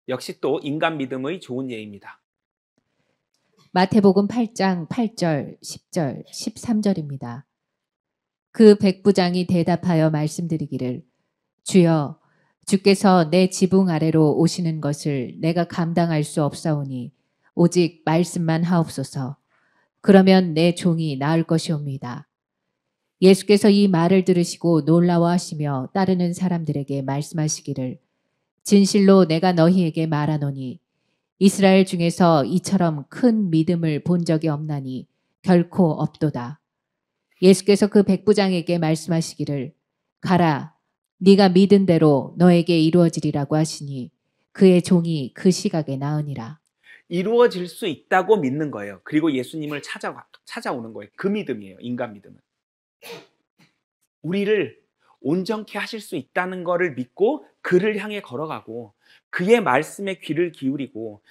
역시 또 인간 믿음의 좋은 예입니다. 마태복음 8장 8절, 10절, 13절입니다. 그 백부장이 대답하여 말씀드리기를 주여 주께서 내 지붕 아래로 오시는 것을 내가 감당할 수 없사오니 오직 말씀만 하옵소서. 그러면 내 종이 나을 것이옵니다. 예수께서 이 말을 들으시고 놀라워하시며 따르는 사람들에게 말씀하시기를 진실로 내가 너희에게 말하노니 이스라엘 중에서 이처럼 큰 믿음을 본 적이 없나니 결코 없도다. 예수께서 그 백부장에게 말씀하시기를 가라 네가 믿은 대로 너에게 이루어지리라고 하시니 그의 종이 그 시각에 나으니라. 이루어질 수 있다고 믿는 거예요. 그리고 예수님을 찾아오는 거예요. 그 믿음이에요. 인간 믿음은. 우리를 온전케 하실 수 있다는 것을 믿고 그를 향해 걸어가고 그의 말씀에 귀를 기울이고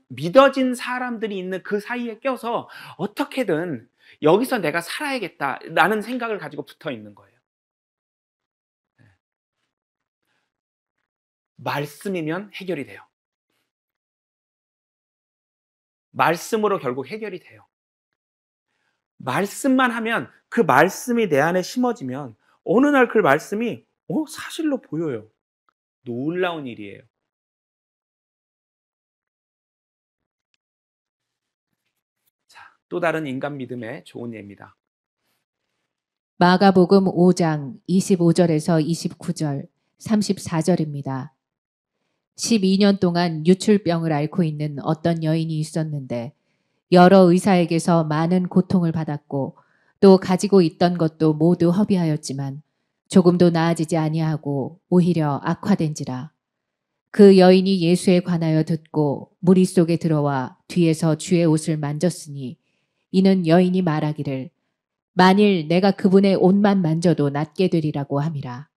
믿어진 사람들이 있는 그 사이에 껴서 어떻게든 여기서 내가 살아야겠다라는 생각을 가지고 붙어 있는 거예요. 말씀이면 해결이 돼요. 말씀으로 결국 해결이 돼요. 말씀만 하면 그 말씀이 내 안에 심어지면 어느 날 그 말씀이 사실로 보여요. 놀라운 일이에요. 자, 또 다른 인간 믿음의 좋은 예입니다. 마가복음 5장 25절에서 29절, 34절입니다. 12년 동안 유출병을 앓고 있는 어떤 여인이 있었는데 여러 의사에게서 많은 고통을 받았고 또 가지고 있던 것도 모두 허비하였지만 조금도 나아지지 아니하고 오히려 악화된지라. 그 여인이 예수에 관하여 듣고 무리 속에 들어와 뒤에서 주의 옷을 만졌으니 이는 여인이 말하기를 만일 내가 그분의 옷만 만져도 낫게 되리라고 함이라.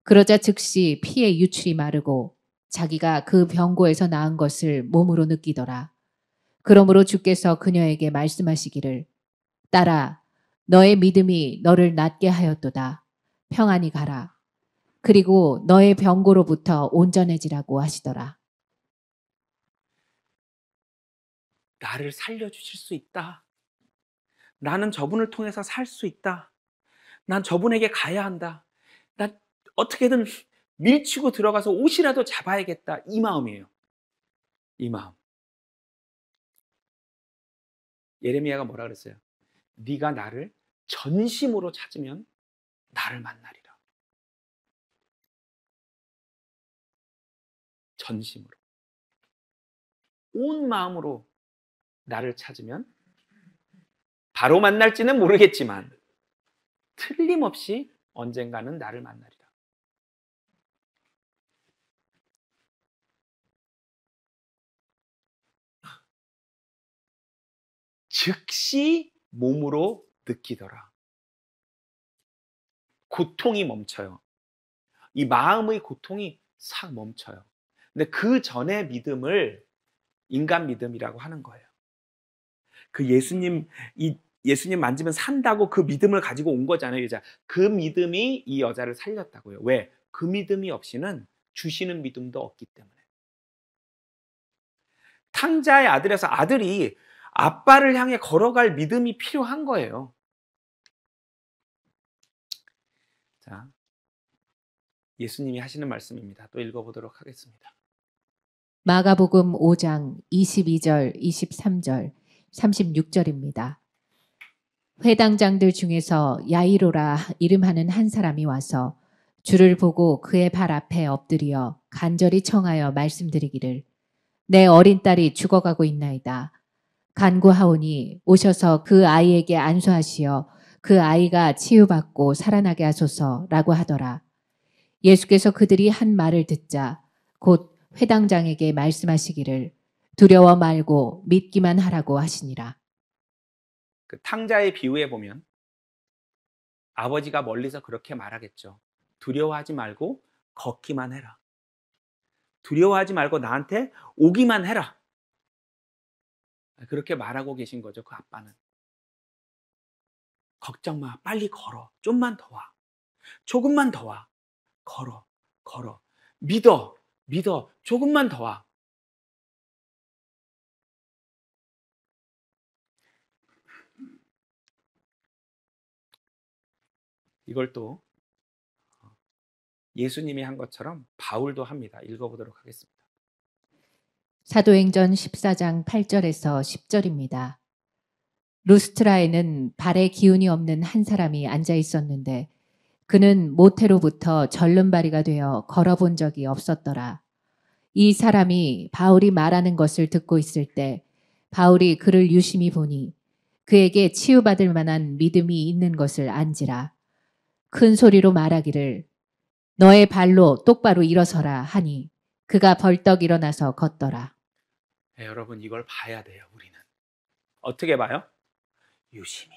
그러자 즉시 피의 유출이 마르고 자기가 그 병고에서 나은 것을 몸으로 느끼더라. 그러므로 주께서 그녀에게 말씀하시기를 딸아 너의 믿음이 너를 낫게 하였도다. 평안히 가라. 그리고 너의 병고로부터 온전해지라고 하시더라. 나를 살려주실 수 있다. 나는 저분을 통해서 살 수 있다. 난 저분에게 가야 한다. 난 어떻게든 밀치고 들어가서 옷이라도 잡아야겠다. 이 마음이에요. 이 마음. 예레미야가 뭐라 그랬어요? 네가 나를 전심으로 찾으면 나를 만나리라. 전심으로. 온 마음으로 나를 찾으면 바로 만날지는 모르겠지만 틀림없이 언젠가는 나를 만나리라. 즉시 몸으로 느끼더라. 고통이 멈춰요. 이 마음의 고통이 싹 멈춰요. 근데 그 전의 믿음을 인간 믿음이라고 하는 거예요. 그 예수님 만지면 산다고 그 믿음을 가지고 온 거잖아요, 여자. 그 믿음이 이 여자를 살렸다고요. 왜? 그 믿음이 없이는 주시는 믿음도 없기 때문에. 탕자의 아들에서 아들이 아빠를 향해 걸어갈 믿음이 필요한 거예요. 자, 예수님이 하시는 말씀입니다. 또 읽어보도록 하겠습니다. 마가복음 5장 22절, 23절, 36절입니다. 회당장들 중에서 야이로라 이름하는 한 사람이 와서 주를 보고 그의 발 앞에 엎드려 간절히 청하여 말씀드리기를 내 어린 딸이 죽어가고 있나이다. 간구하오니 오셔서 그 아이에게 안수하시어 그 아이가 치유받고 살아나게 하소서라고 하더라. 예수께서 그들이 한 말을 듣자 곧 회당장에게 말씀하시기를 두려워 말고 믿기만 하라고 하시니라. 그 탕자의 비유에 보면 아버지가 멀리서 그렇게 말하겠죠. 두려워하지 말고 걷기만 해라. 두려워하지 말고 나한테 오기만 해라. 그렇게 말하고 계신 거죠, 그 아빠는. 걱정 마. 빨리 걸어. 좀만 더 와. 조금만 더 와. 걸어. 걸어. 믿어. 믿어. 조금만 더 와. 이걸 또 예수님이 한 것처럼 바울도 합니다. 읽어보도록 하겠습니다. 사도행전 14장 8절에서 10절입니다. 루스트라에는 발에 기운이 없는 한 사람이 앉아 있었는데 그는 모태로부터 절름발이가 되어 걸어본 적이 없었더라. 이 사람이 바울이 말하는 것을 듣고 있을 때 바울이 그를 유심히 보니 그에게 치유받을 만한 믿음이 있는 것을 안지라. 큰 소리로 말하기를 너의 발로 똑바로 일어서라 하니 그가 벌떡 일어나서 걷더라. 네, 여러분 이걸 봐야 돼요. 우리는. 어떻게 봐요? 유심히.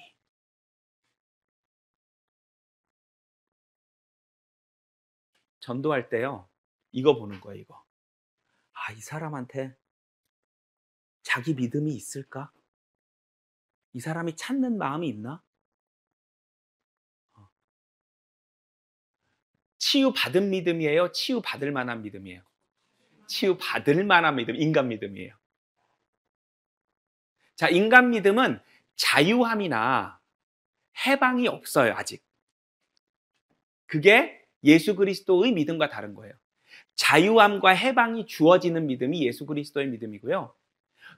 전도할 때요. 이거 보는 거예요. 이거. 아, 이 사람한테 자기 믿음이 있을까? 이 사람이 찾는 마음이 있나? 치유받은 믿음이에요? 치유받을 만한 믿음이에요? 치유받을 만한 믿음, 인간 믿음이에요. 자, 인간 믿음은 자유함이나 해방이 없어요, 아직. 그게 예수 그리스도의 믿음과 다른 거예요. 자유함과 해방이 주어지는 믿음이 예수 그리스도의 믿음이고요.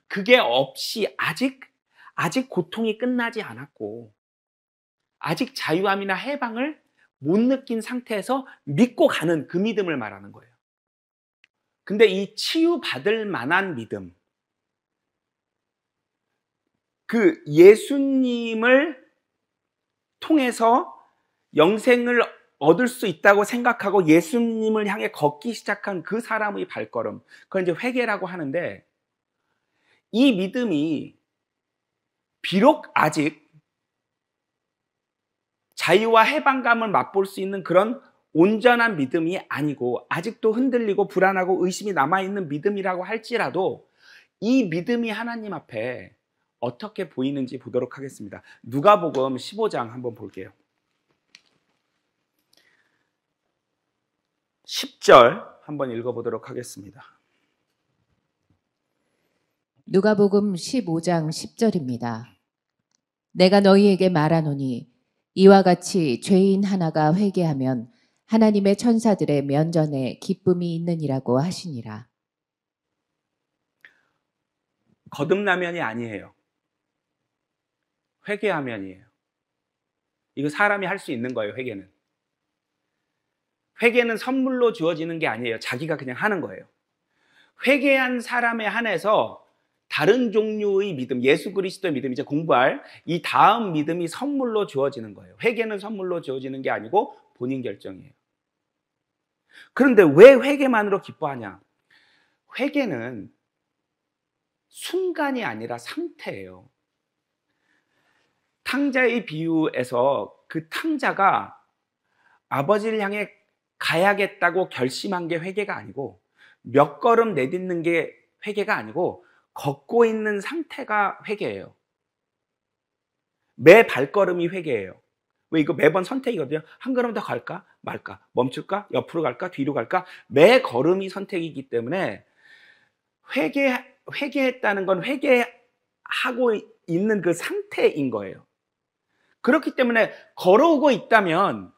그게 없이 아직 고통이 끝나지 않았고 아직 자유함이나 해방을 못 느낀 상태에서 믿고 가는 그 믿음을 말하는 거예요. 근데 이 치유받을 만한 믿음, 그 예수님을 통해서 영생을 얻을 수 있다고 생각하고 예수님을 향해 걷기 시작한 그 사람의 발걸음, 그건 이제 회개라고 하는데, 이 믿음이 비록 아직 자유와 해방감을 맛볼 수 있는 그런 온전한 믿음이 아니고 아직도 흔들리고 불안하고 의심이 남아있는 믿음이라고 할지라도 이 믿음이 하나님 앞에 어떻게 보이는지 보도록 하겠습니다. 누가복음 15장 한번 볼게요. 10절 한번 읽어보도록 하겠습니다. 누가복음 15장 10절입니다. 내가 너희에게 말하노니 이와 같이 죄인 하나가 회개하면 하나님의 천사들의 면전에 기쁨이 있느니라고 하시니라. 거듭나면이 아니에요. 회개하면이에요. 이거 사람이 할 수 있는 거예요, 회개는. 회개는 선물로 주어지는 게 아니에요. 자기가 그냥 하는 거예요. 회개한 사람에 한해서 다른 종류의 믿음, 예수 그리스도의 믿음, 이제 공부할 이 다음 믿음이 선물로 주어지는 거예요. 회개는 선물로 주어지는 게 아니고 본인 결정이에요. 그런데 왜 회개만으로 기뻐하냐? 회개는 순간이 아니라 상태예요. 탕자의 비유에서 그 탕자가 아버지를 향해 가야겠다고 결심한 게 회개가 아니고, 몇 걸음 내딛는 게 회개가 아니고 걷고 있는 상태가 회개예요. 매 발걸음이 회개예요. 왜? 이거 매번 선택이거든요. 한 걸음 더 갈까 말까, 멈출까, 옆으로 갈까, 뒤로 갈까, 매 걸음이 선택이기 때문에 회개했다는 건 회개하고 있는 그 상태인 거예요. 그렇기 때문에 걸어오고 있다면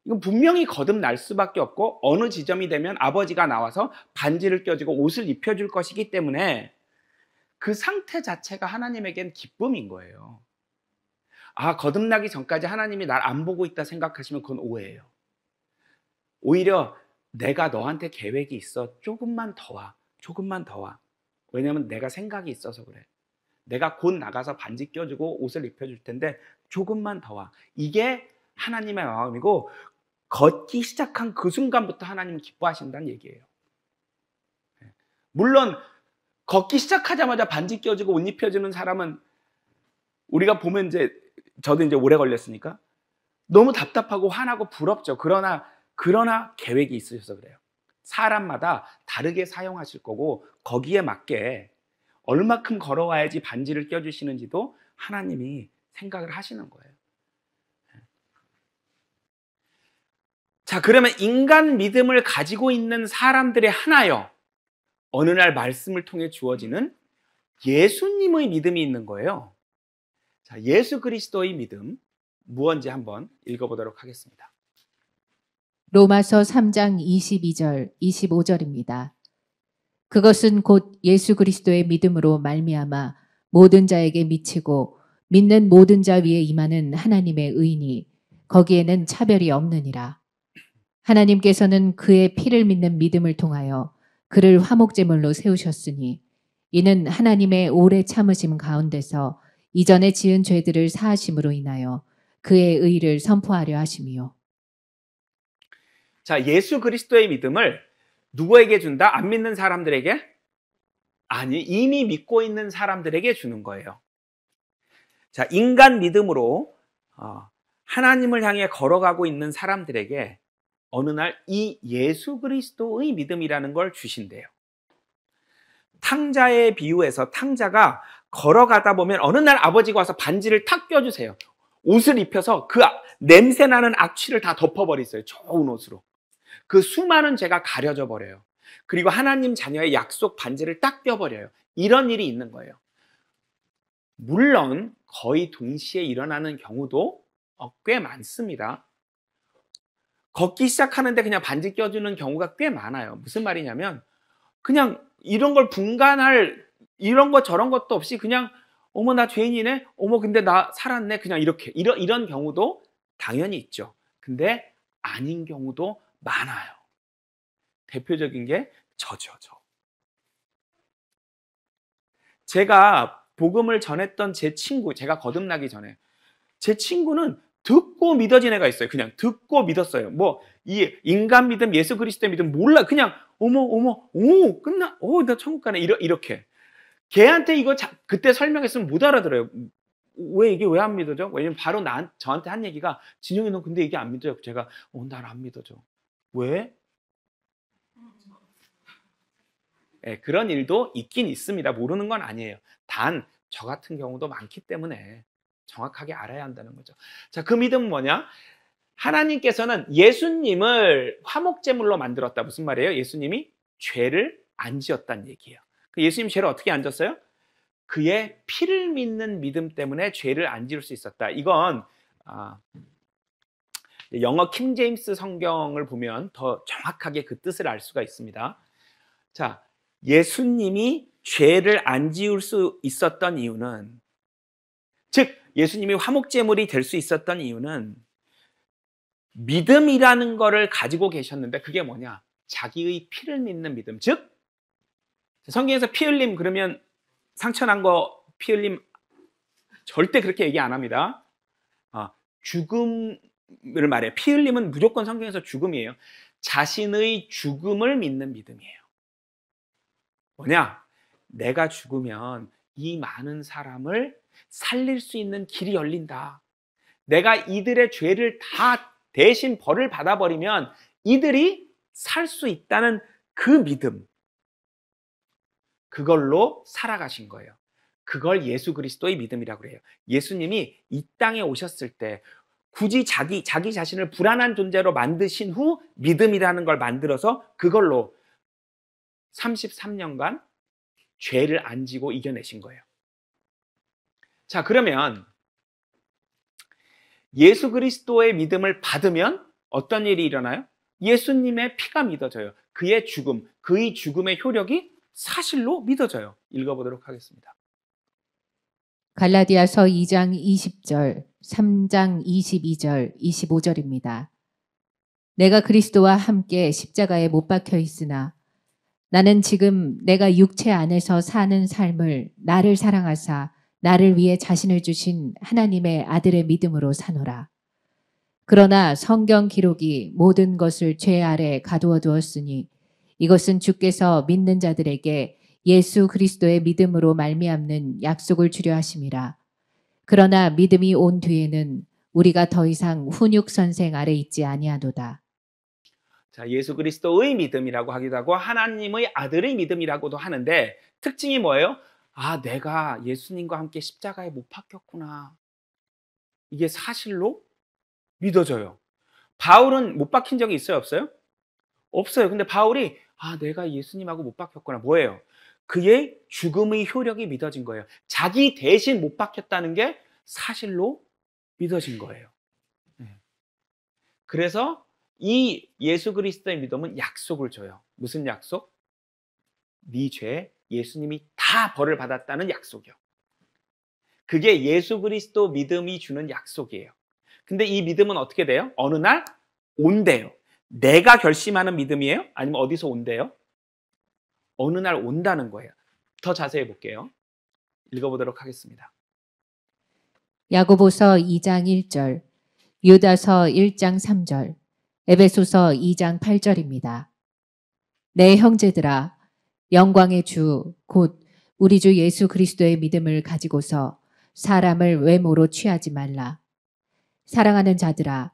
이건 분명히 거듭날 수밖에 없고, 어느 지점이 되면 아버지가 나와서 반지를 껴주고 옷을 입혀줄 것이기 때문에 그 상태 자체가 하나님에겐 기쁨인 거예요. 아, 거듭나기 전까지 하나님이 날 안 보고 있다 생각하시면 그건 오해예요. 오히려 내가 너한테 계획이 있어. 조금만 더 와. 조금만 더 와. 왜냐면 내가 생각이 있어서 그래. 내가 곧 나가서 반지 껴주고 옷을 입혀줄 텐데 조금만 더 와. 이게 하나님의 마음이고, 걷기 시작한 그 순간부터 하나님은 기뻐하신다는 얘기예요. 물론 걷기 시작하자마자 반지 껴주고 옷 입혀주는 사람은 우리가 보면 이제, 저도 이제 오래 걸렸으니까 너무 답답하고 화나고 부럽죠. 그러나 계획이 있으셔서 그래요. 사람마다 다르게 사용하실 거고, 거기에 맞게 얼마큼 걸어와야지 반지를 껴주시는지도 하나님이 생각을 하시는 거예요. 자, 그러면 인간 믿음을 가지고 있는 사람들의 하나여 어느 날 말씀을 통해 주어지는 예수님의 믿음이 있는 거예요. 자, 예수 그리스도의 믿음 무엇인지 한번 읽어보도록 하겠습니다. 로마서 3장 22절, 25절입니다. 그것은 곧 예수 그리스도의 믿음으로 말미암아 모든 자에게 미치고 믿는 모든 자 위에 임하는 하나님의 의니 거기에는 차별이 없느니라. 하나님께서는 그의 피를 믿는 믿음을 통하여 그를 화목제물로 세우셨으니 이는 하나님의 오래 참으심 가운데서 이전에 지은 죄들을 사하심으로 인하여 그의 의를 선포하려 하심이요. 자, 예수 그리스도의 믿음을 누구에게 준다? 안 믿는 사람들에게? 아니, 이미 믿고 있는 사람들에게 주는 거예요. 자, 인간 믿음으로 하나님을 향해 걸어가고 있는 사람들에게 어느 날 이 예수 그리스도의 믿음이라는 걸 주신대요. 탕자의 비유에서 탕자가 걸어가다 보면 어느 날 아버지가 와서 반지를 탁 껴주세요. 옷을 입혀서 그 냄새나는 악취를 다 덮어버리세요. 좋은 옷으로. 그 수많은 죄가 가려져 버려요. 그리고 하나님 자녀의 약속 반지를 딱 껴버려요. 이런 일이 있는 거예요. 물론 거의 동시에 일어나는 경우도 꽤 많습니다. 걷기 시작하는데 그냥 반지 껴주는 경우가 꽤 많아요. 무슨 말이냐면 그냥 이런 걸 분간할 이런 것 저런 것도 없이 그냥 어머 나 죄인이네, 어머 근데 나 살았네, 그냥 이런 경우도 당연히 있죠. 근데 아닌 경우도 많아요. 대표적인 게 저죠. 제가 복음을 전했던 제 친구, 제가 거듭나기 전에 제 친구는 듣고 믿어진 애가 있어요. 그냥 듣고 믿었어요. 뭐 이 인간 믿음, 예수 그리스도의 믿음 몰라. 그냥 어머 오 끝나. 나 천국 가네. 이렇게. 걔한테 이거 그때 설명했으면 못 알아들어요. 왜 이게 왜 안 믿어져? 왜냐면 바로 저한테 한 얘기가 진영이 너 근데 이게 안 믿어져. 제가 난 안 믿어져. 왜? 네, 그런 일도 있긴 있습니다. 모르는 건 아니에요. 단 저 같은 경우도 많기 때문에 정확하게 알아야 한다는 거죠. 자, 그 믿음은 뭐냐? 하나님께서는 예수님을 화목제물로 만들었다. 무슨 말이에요? 예수님이 죄를 안 지었다는 얘기예요. 예수님 죄를 어떻게 안 졌어요? 그의 피를 믿는 믿음 때문에 죄를 안 지을 수 있었다. 이건 영어 킹 제임스 성경을 보면 더 정확하게 그 뜻을 알 수가 있습니다. 자, 예수님이 죄를 안 지을 수 있었던 이유는, 즉 예수님이 화목제물이 될 수 있었던 이유는 믿음이라는 거를 가지고 계셨는데, 그게 뭐냐? 자기의 피를 믿는 믿음. 즉 성경에서 피 흘림 그러면 상처난 거 피 흘림 절대 그렇게 얘기 안 합니다. 죽음을 말해요. 피 흘림은 무조건 성경에서 죽음이에요. 자신의 죽음을 믿는 믿음이에요. 뭐냐? 내가 죽으면 이 많은 사람을 살릴 수 있는 길이 열린다. 내가 이들의 죄를 다 대신 벌을 받아버리면 이들이 살 수 있다는 그 믿음. 그걸로 살아가신 거예요. 그걸 예수 그리스도의 믿음이라고 그래요. 예수님이 이 땅에 오셨을 때 굳이 자기 자신을 불안한 존재로 만드신 후 믿음이라는 걸 만들어서 그걸로 33년간 죄를 안 지고 이겨내신 거예요. 자, 그러면 예수 그리스도의 믿음을 받으면 어떤 일이 일어나요? 예수님의 피가 믿어져요. 그의 죽음, 그의 죽음의 효력이 사실로 믿어져요. 읽어보도록 하겠습니다. 갈라디아서 2장 20절, 3장 22절, 25절입니다. 내가 그리스도와 함께 십자가에 못 박혀 있으나 나는 지금 내가 육체 안에서 사는 삶을 나를 사랑하사 나를 위해 자신을 주신 하나님의 아들의 믿음으로 사노라. 그러나 성경 기록이 모든 것을 죄 아래 가두어 두었으니 이것은 주께서 믿는 자들에게 예수 그리스도의 믿음으로 말미암는 약속을 주려 하심이라. 그러나 믿음이 온 뒤에는 우리가 더 이상 훈육 선생 아래 있지 아니하도다. 자, 예수 그리스도의 믿음이라고 하기도 하고 하나님의 아들의 믿음이라고도 하는데 특징이 뭐예요? 내가 예수님과 함께 십자가에 못 박혔구나. 이게 사실로 믿어져요. 바울은 못 박힌 적이 있어요, 없어요? 없어요. 근데 바울이 내가 예수님하고 못 박혔구나. 뭐예요? 그의 죽음의 효력이 믿어진 거예요. 자기 대신 못 박혔다는 게 사실로 믿어진 거예요. 그래서 이 예수 그리스도의 믿음은 약속을 줘요. 무슨 약속? 네 죄 예수님이 다 벌을 받았다는 약속이요. 그게 예수 그리스도 믿음이 주는 약속이에요. 근데 이 믿음은 어떻게 돼요? 어느 날 온대요. 내가 결심하는 믿음이에요? 아니면 어디서 온대요? 어느 날 온다는 거예요. 더 자세히 볼게요. 읽어보도록 하겠습니다. 야고보서 2장 1절, 유다서 1장 3절, 에베소서 2장 8절입니다. 내 형제들아, 영광의 주, 곧 우리 주 예수 그리스도의 믿음을 가지고서 사람을 외모로 취하지 말라. 사랑하는 자들아,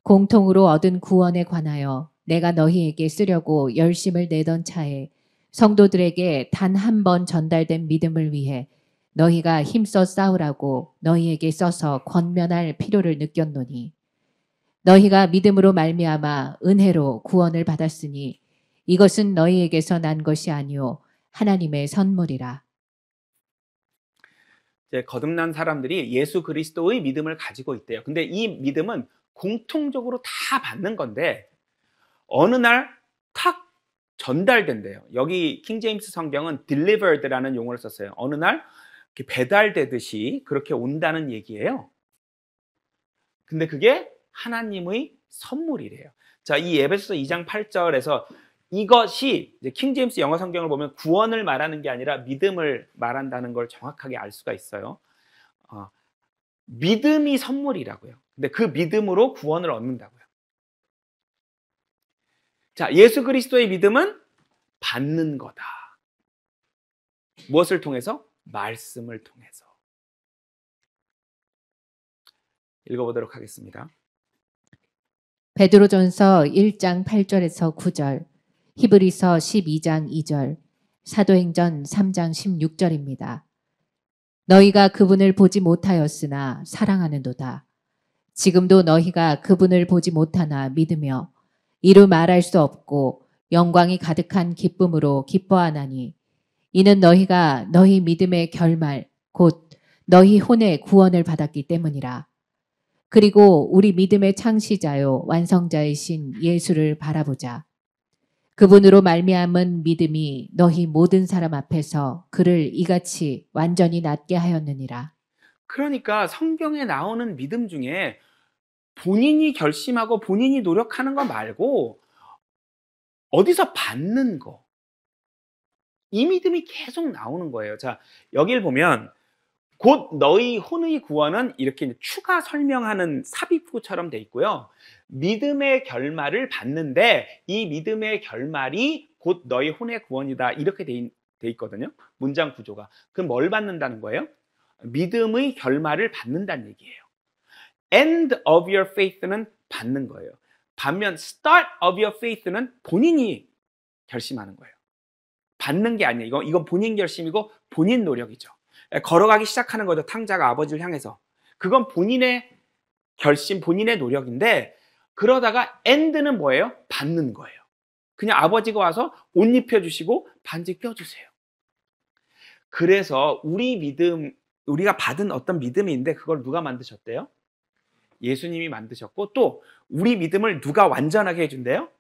공통으로 얻은 구원에 관하여 내가 너희에게 쓰려고 열심을 내던 차에 성도들에게 단 한 번 전달된 믿음을 위해 너희가 힘써 싸우라고 너희에게 써서 권면할 필요를 느꼈노니 너희가 믿음으로 말미암아 은혜로 구원을 받았으니 이것은 너희에게서 난 것이 아니오 하나님의 선물이라. 이제 거듭난 사람들이 예수 그리스도의 믿음을 가지고 있대요. 근데 이 믿음은 공통적으로 다 받는 건데 어느 날 탁 전달된대요. 여기 킹 제임스 성경은 delivered라는 용어를 썼어요. 어느 날 이렇게 배달되듯이 그렇게 온다는 얘기예요. 근데 그게 하나님의 선물이래요. 자, 이 에베소서 2장 8절에서 이것이 이제 킹 제임스 영어 성경을 보면 구원을 말하는 게 아니라 믿음을 말한다는 걸 정확하게 알 수가 있어요. 믿음이 선물이라고요. 근데 그 믿음으로 구원을 얻는다고요. 자, 예수 그리스도의 믿음은 받는 거다. 무엇을 통해서? 말씀을 통해서. 읽어보도록 하겠습니다. 베드로전서 1장 8절에서 9절, 히브리서 12장 2절, 사도행전 3장 16절입니다. 너희가 그분을 보지 못하였으나 사랑하는도다. 지금도 너희가 그분을 보지 못하나 믿으며 이루 말할 수 없고 영광이 가득한 기쁨으로 기뻐하나니 이는 너희가 너희 믿음의 결말 곧 너희 혼의 구원을 받았기 때문이라. 그리고 우리 믿음의 창시자요 완성자이신 예수를 바라보자. 그분으로 말미암은 믿음이 너희 모든 사람 앞에서 그를 이같이 완전히 낫게 하였느니라. 그러니까 성경에 나오는 믿음 중에 본인이 결심하고 본인이 노력하는 거 말고 어디서 받는 거, 이 믿음이 계속 나오는 거예요. 자, 여길 보면 곧 너희 혼의 구원은 이렇게 추가 설명하는 삽입구처럼 돼 있고요. 믿음의 결말을 받는데 이 믿음의 결말이 곧 너희 혼의 구원이다. 이렇게 돼 있거든요. 문장 구조가. 그럼 뭘 받는다는 거예요? 믿음의 결말을 받는다는 얘기예요. End of your faith는 받는 거예요. 반면 start of your faith는 본인이 결심하는 거예요. 받는 게 아니에요. 이건 본인 결심이고 본인 노력이죠. 걸어가기 시작하는 거죠. 탕자가 아버지를 향해서. 그건 본인의 결심, 본인의 노력인데 그러다가 end는 뭐예요? 받는 거예요. 그냥 아버지가 와서 옷 입혀주시고 반지 껴주세요. 그래서 우리 믿음, 우리가 받은 어떤 믿음인데 그걸 누가 만드셨대요? 예수님이 만드셨고 또 우리 믿음을 누가 완전하게 해준대요?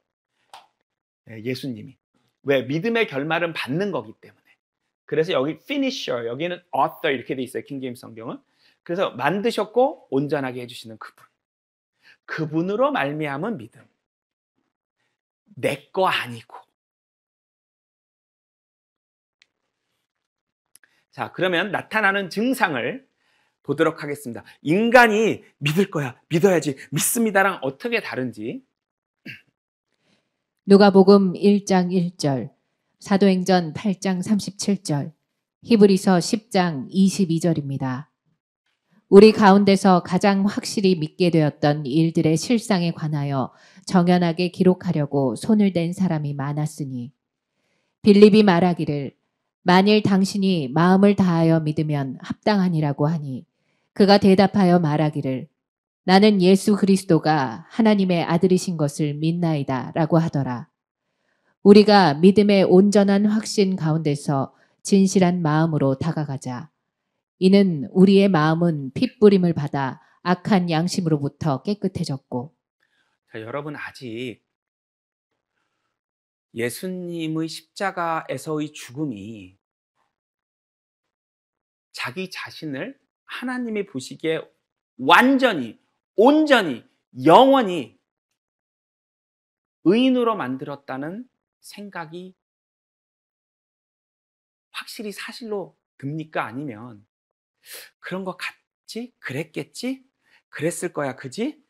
네, 예수님이. 왜? 믿음의 결말은 받는 거기 때문에. 그래서 여기 finisher, 여기는 author 이렇게 돼 있어요. 킹제임스 성경은. 그래서 만드셨고 온전하게 해주시는 그분. 그분으로 말미암은 믿음. 내 거 아니고. 자, 그러면 나타나는 증상을 보도록 하겠습니다. 인간이 믿을 거야, 믿어야지, 믿습니다랑 어떻게 다른지. 누가복음 1장 1절, 사도행전 8장 37절, 히브리서 10장 22절입니다. 우리 가운데서 가장 확실히 믿게 되었던 일들의 실상에 관하여 정연하게 기록하려고 손을 댄 사람이 많았으니 빌립이 말하기를 만일 당신이 마음을 다하여 믿으면 합당하니라고 하니 그가 대답하여 말하기를 나는 예수 그리스도가 하나님의 아들이신 것을 믿나이다 라고 하더라. 우리가 믿음의 온전한 확신 가운데서 진실한 마음으로 다가가자. 이는 우리의 마음은 핏부림을 받아 악한 양심으로부터 깨끗해졌고. 자, 여러분 아직 예수님의 십자가에서의 죽음이 자기 자신을 하나님이 보시기에 완전히, 온전히, 영원히 의인으로 만들었다는 생각이 확실히 사실로 듭니까? 아니면 그런 것 같지? 그랬겠지? 그랬을 거야, 그지?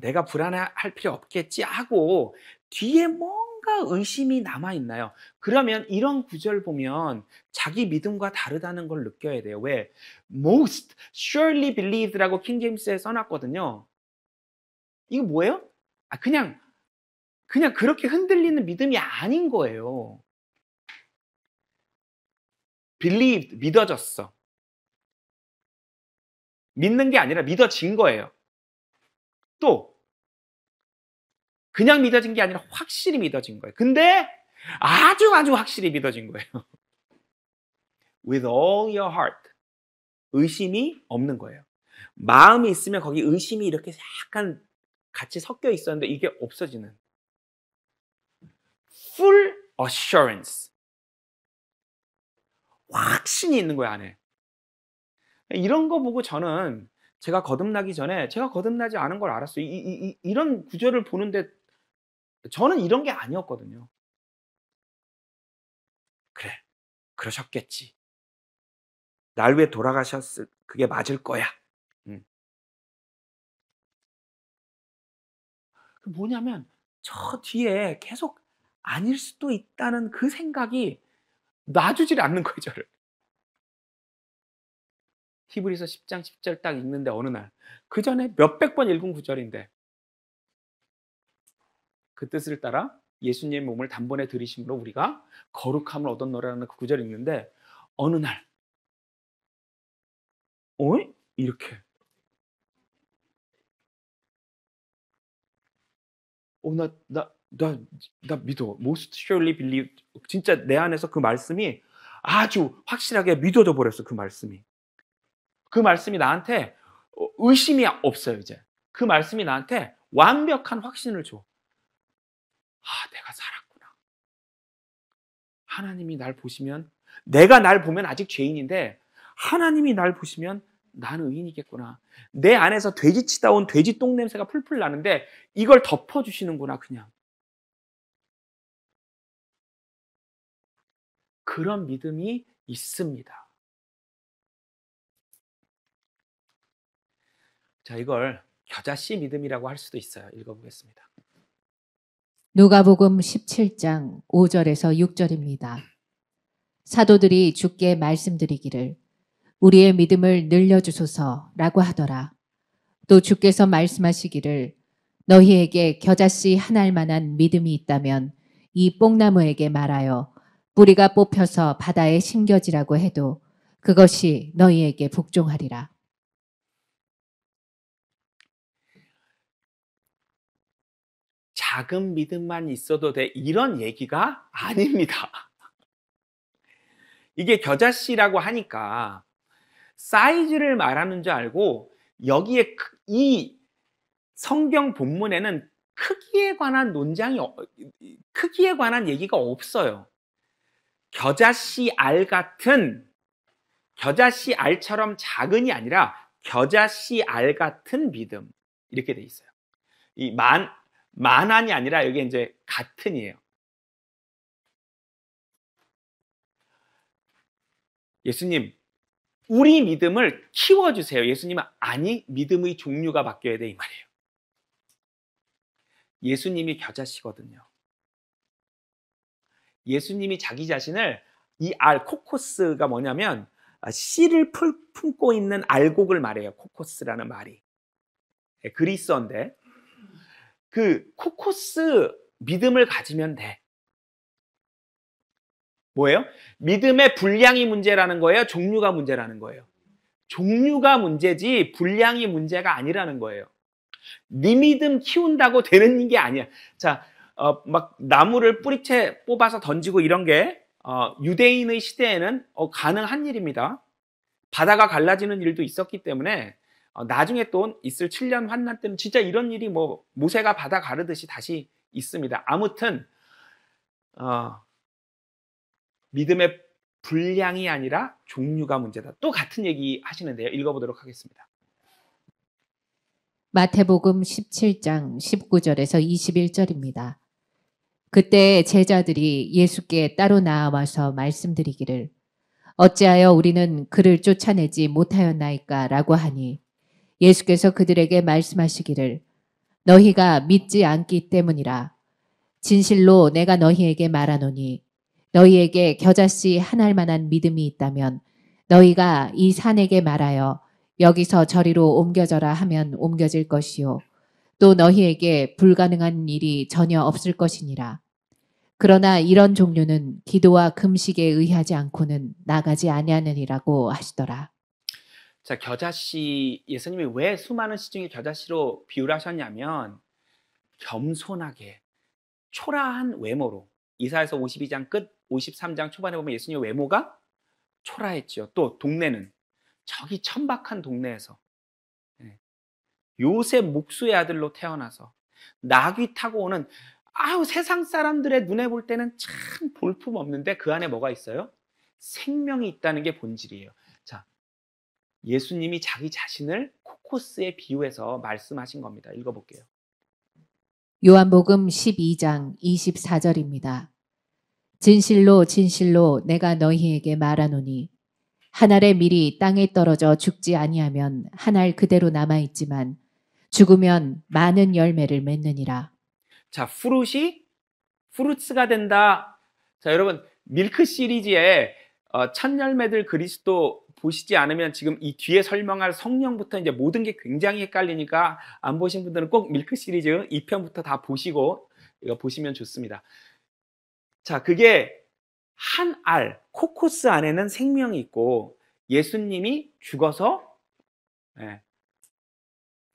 내가 불안해할 필요 없겠지? 하고 뒤에 뭔가 의심이 남아있나요? 그러면 이런 구절 보면 자기 믿음과 다르다는 걸 느껴야 돼요. 왜? Most surely believed라고 킹제임스에 써놨거든요. 이거 뭐예요? 그냥 그렇게 흔들리는 믿음이 아닌 거예요. believed, 믿어졌어. 믿는 게 아니라 믿어진 거예요. 또 그냥 믿어진 게 아니라 확실히 믿어진 거예요. 근데 아주 확실히 믿어진 거예요. With all your heart. 의심이 없는 거예요. 마음이 있으면 거기 의심이 이렇게 약간 같이 섞여 있었는데 이게 없어지는. Full assurance. 확신이 있는 거예요, 안에. 이런 거 보고 저는 제가 거듭나기 전에 제가 거듭나지 않은 걸 알았어요. 이런 구절을 보는데 저는 이런 게 아니었거든요. 그래, 그러셨겠지. 날 위해 돌아가셨을 그게 맞을 거야. 뭐냐면 저 뒤에 계속 아닐 수도 있다는 그 생각이 놔주질 않는 거예요, 저를. 히브리서 10장 10절 딱 읽는데 어느 날, 그 전에 몇백 번 읽은 구절인데 그 뜻을 따라 예수님의 몸을 단번에 들이심으로 우리가 거룩함을 얻었노라는 그 구절을 읽는데 어느 날 이렇게 나 믿어. Most surely believe. 진짜 내 안에서 그 말씀이 아주 확실하게 믿어져 버렸어. 그 말씀이. 그 말씀이 나한테 의심이 없어요, 이제. 그 말씀이 나한테 완벽한 확신을 줘. 내가 살았구나. 하나님이 날 보시면, 내가 날 보면 아직 죄인인데 하나님이 날 보시면 나는 의인이겠구나. 내 안에서 돼지치다 온 돼지 똥 냄새가 풀풀 나는데 이걸 덮어주시는구나, 그냥. 그런 믿음이 있습니다. 자, 이걸 겨자씨 믿음이라고 할 수도 있어요. 읽어보겠습니다. 누가복음 17장 5절에서 6절입니다. 사도들이 주께 말씀드리기를 우리의 믿음을 늘려주소서라고 하더라. 또 주께서 말씀하시기를 너희에게 겨자씨 한 알만한 믿음이 있다면 이 뽕나무에게 말하여 뿌리가 뽑혀서 바다에 심겨지라고 해도 그것이 너희에게 복종하리라. 작은 믿음만 있어도 돼, 이런 얘기가 아닙니다. 이게 겨자씨라고 하니까 사이즈를 말하는 줄 알고 여기에 이 성경 본문에는 크기에 관한 크기에 관한 얘기가 없어요. 겨자씨 알처럼 작은이 아니라 겨자씨 알 같은 믿음, 이렇게 돼 있어요. 이 만한이 아니라 여기 이제 같은이에요. 예수님, 우리 믿음을 키워주세요. 예수님은 아니, 믿음의 종류가 바뀌어야 돼, 이 말이에요. 예수님이 겨자씨거든요. 예수님이 자기 자신을 이 코코스가 뭐냐면 씨를 품고 있는 알곡을 말해요. 코코스라는 말이. 그리스어인데 그 코코스 믿음을 가지면 돼. 뭐예요? 믿음의 분량이 문제라는 거예요? 종류가 문제라는 거예요? 종류가 문제지 분량이 문제가 아니라는 거예요. 네 믿음 키운다고 되는 게 아니야. 자, 막 나무를 뿌리채 뽑아서 던지고 이런 게 유대인의 시대에는 가능한 일입니다. 바다가 갈라지는 일도 있었기 때문에 나중에 또 있을 7년 환난 때는 진짜 이런 일이 뭐 모세가 바다 가르듯이 다시 있습니다. 아무튼 믿음의 분량이 아니라 종류가 문제다. 또 같은 얘기 하시는데요. 읽어보도록 하겠습니다. 마태복음 17장 19절에서 21절입니다. 그때 제자들이 예수께 따로 나와서 말씀드리기를 어찌하여 우리는 그를 쫓아내지 못하였나이까 라고 하니 예수께서 그들에게 말씀하시기를 너희가 믿지 않기 때문이라. 진실로 내가 너희에게 말하노니 너희에게 겨자씨 한 알만한 믿음이 있다면 너희가 이 산에게 말하여 여기서 저리로 옮겨져라 하면 옮겨질 것이요 또 너희에게 불가능한 일이 전혀 없을 것이니라. 그러나 이런 종류는 기도와 금식에 의하지 않고는 나가지 아니하느니라고 하시더라. 자, 겨자씨, 예수님이 왜 수많은 시 중에 겨자씨로 비유를 하셨냐면 겸손하게 초라한 외모로, 이사야서 52장 끝 53장 초반에 보면 예수님의 외모가 초라했죠. 또 동네는 저기 천박한 동네에서 요셉 목수의 아들로 태어나서 나귀 타고 오는 세상 사람들의 눈에 볼 때는 참 볼품 없는데 그 안에 뭐가 있어요? 생명이 있다는 게 본질이에요. 자, 예수님이 자기 자신을 코코스에 비유해서 말씀하신 겁니다. 읽어볼게요. 요한복음 12장 24절입니다. 진실로 진실로 내가 너희에게 말하노니 한 알의 밀이 땅에 떨어져 죽지 아니하면 한 알 그대로 남아있지만 죽으면 많은 열매를 맺느니라. 자, 프루츠가 된다. 자, 여러분, 밀크 시리즈에 첫 열매들 그리스도 보시지 않으면 지금 이 뒤에 설명할 성령부터 이제 모든 게 굉장히 헷갈리니까 안 보신 분들은 꼭 밀크 시리즈 2편부터 다 보시고 이거 보시면 좋습니다. 자, 그게 한 알, 코코스 안에는 생명이 있고 예수님이 죽어서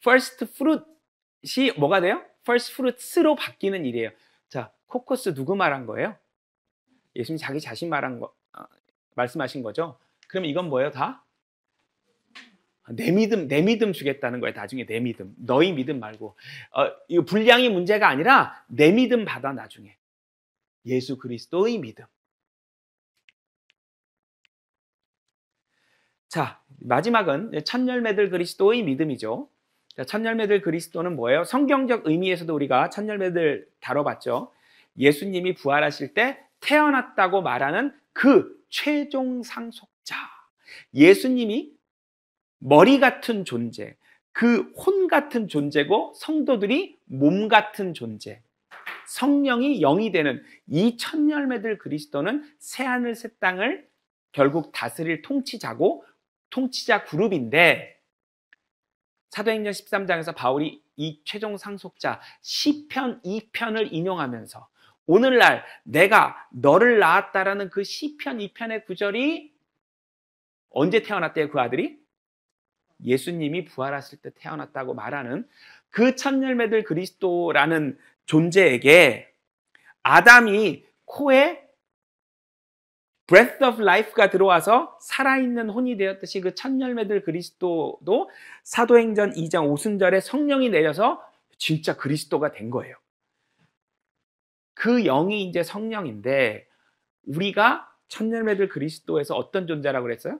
first fruit이 뭐가 돼요? first fruits로 바뀌는 일이에요. 자, 코코스 누구 말한 거예요? 예수님 자기 자신 말씀하신 거죠? 그럼 이건 뭐예요, 다? 내 믿음 주겠다는 거예요, 나중에 내 믿음. 너희 믿음 말고. 이거 분량이 문제가 아니라 내 믿음 받아, 나중에. 예수 그리스도의 믿음. 자, 마지막은 첫 열매들 그리스도의 믿음이죠. 자, 첫 열매들 그리스도는 뭐예요? 성경적 의미에서도 우리가 첫 열매들 다뤄봤죠. 예수님이 부활하실 때 태어났다고 말하는 그 최종 상속자. 예수님이 머리 같은 존재, 그 혼 같은 존재고 성도들이 몸 같은 존재. 성령이 영이 되는 이 첫 열매들 그리스도는 새하늘 새 땅을 결국 다스릴 통치자 그룹인데, 사도행전 13장에서 바울이 이 최종 상속자 시편 2편을 인용하면서 오늘날 내가 너를 낳았다라는 그 시편 2편의 구절이 언제 태어났대요? 그 아들이? 예수님이 부활하실 때 태어났다고 말하는 그 첫 열매들 그리스도라는 존재에게 아담이 코에 breath of life가 들어와서 살아있는 혼이 되었듯이 그 첫 열매들 그리스도도 사도행전 2장 오순절에 성령이 내려서 진짜 그리스도가 된 거예요. 그 영이 이제 성령인데 우리가 첫 열매들 그리스도에서 어떤 존재라고 그랬어요?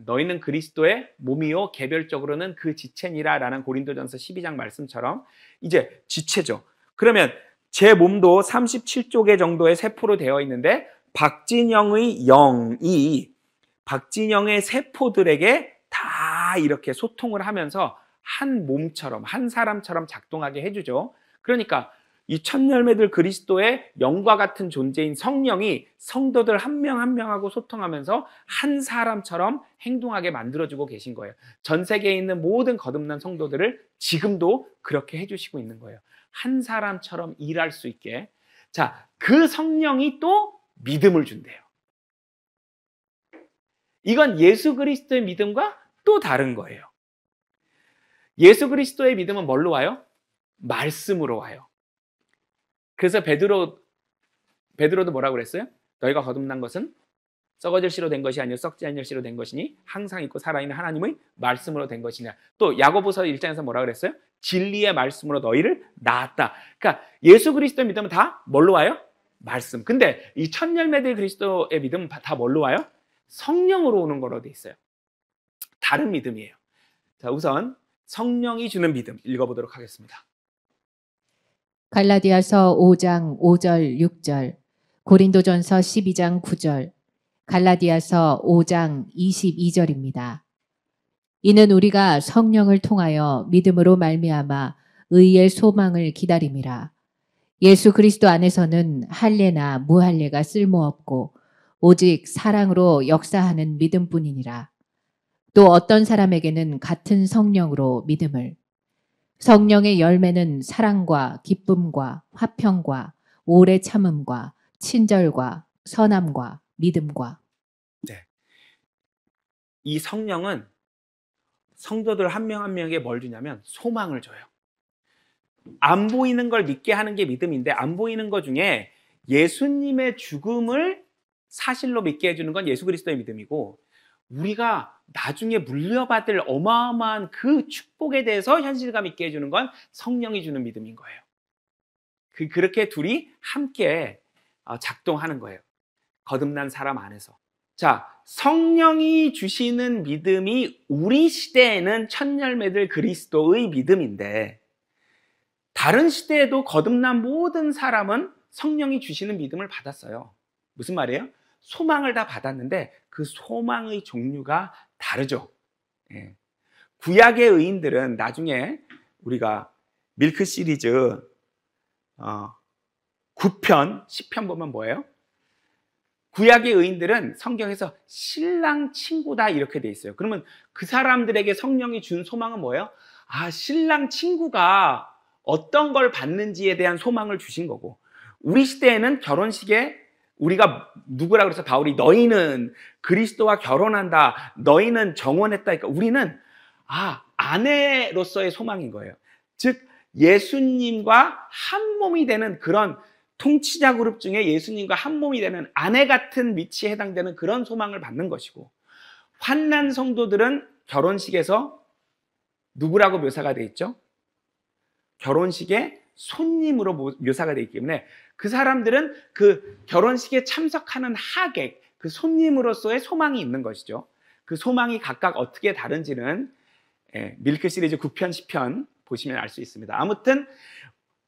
너희는 그리스도의 몸이요 개별적으로는 그 지체니라 라는 고린도전서 12장 말씀처럼 이제 지체죠. 그러면 제 몸도 37조 정도의 세포로 되어 있는데 박진영의 영이 박진영의 세포들에게 다 이렇게 소통을 하면서 한 몸처럼, 한 사람처럼 작동하게 해주죠. 그러니까 이 첫 열매들 그리스도의 영과 같은 존재인 성령이 성도들 한 명 한 명하고 소통하면서 한 사람처럼 행동하게 만들어주고 계신 거예요. 전 세계에 있는 모든 거듭난 성도들을 지금도 그렇게 해주시고 있는 거예요. 한 사람처럼 일할 수 있게. 자, 그 성령이 또 믿음을 준대요. 이건 예수 그리스도의 믿음과 또 다른 거예요. 예수 그리스도의 믿음은 뭘로 와요? 말씀으로 와요. 그래서 베드로도 뭐라고 그랬어요? 너희가 거듭난 것은 썩어질 씨로 된 것이 아니요 썩지 않을 씨로 된 것이니 항상 있고 살아있는 하나님의 말씀으로 된 것이냐. 또 야고보서 1장에서 뭐라고 그랬어요? 진리의 말씀으로 너희를 낳았다. 그러니까 예수 그리스도의 믿음은 다 뭘로 와요? 말씀. 근데 이 첫 열매들 그리스도의 믿음은 다 뭘로 와요? 성령으로 오는 거로 돼 있어요. 다른 믿음이에요. 자, 우선 성령이 주는 믿음 읽어보도록 하겠습니다. 갈라디아서 5장 5절 6절, 고린도전서 12장 9절, 갈라디아서 5장 22절입니다. 이는 우리가 성령을 통하여 믿음으로 말미암아 의의 소망을 기다림이라. 예수 그리스도 안에서는 할례나 무할례가 쓸모없고 오직 사랑으로 역사하는 믿음뿐이니라. 또 어떤 사람에게는 같은 성령으로 믿음을, 성령의 열매는 사랑과 기쁨과 화평과 오래 참음과 친절과 선함과 믿음과. 네. 이 성령은 성도들 한 명 한 명에게 뭘 주냐면 소망을 줘요. 안 보이는 걸 믿게 하는 게 믿음인데 안 보이는 것 중에 예수님의 죽음을 사실로 믿게 해주는 건 예수 그리스도의 믿음이고, 우리가 나중에 물려받을 어마어마한 그 축복에 대해서 현실감 있게 해주는 건 성령이 주는 믿음인 거예요. 그렇게 둘이 함께 작동하는 거예요. 거듭난 사람 안에서. 자, 성령이 주시는 믿음이 우리 시대에는 첫 열매들 그리스도의 믿음인데, 다른 시대에도 거듭난 모든 사람은 성령이 주시는 믿음을 받았어요. 무슨 말이에요? 소망을 다 받았는데 그 소망의 종류가 다르죠. 예. 구약의 의인들은 나중에 우리가 밀크 시리즈 9편, 10편 보면 뭐예요? 구약의 의인들은 성경에서 신랑 친구다 이렇게 돼 있어요. 그러면 그 사람들에게 성령이 준 소망은 뭐예요? 아, 신랑 친구가 어떤 걸 받는지에 대한 소망을 주신 거고, 우리 시대에는 결혼식에 우리가 누구라 그래서 바울이 너희는 그리스도와 결혼한다, 너희는 정혼했다. 그러니까 우리는 아내로서의 소망인 거예요. 즉 예수님과 한 몸이 되는 그런 통치자 그룹 중에 예수님과 한 몸이 되는 아내 같은 위치에 해당되는 그런 소망을 받는 것이고, 환난 성도들은 결혼식에서 누구라고 묘사가 되어 있죠? 결혼식의 손님으로 묘사가 되어 있기 때문에 그 사람들은 그 결혼식에 참석하는 하객, 그 손님으로서의 소망이 있는 것이죠. 그 소망이 각각 어떻게 다른지는 밀크 시리즈 9편, 10편 보시면 알 수 있습니다. 아무튼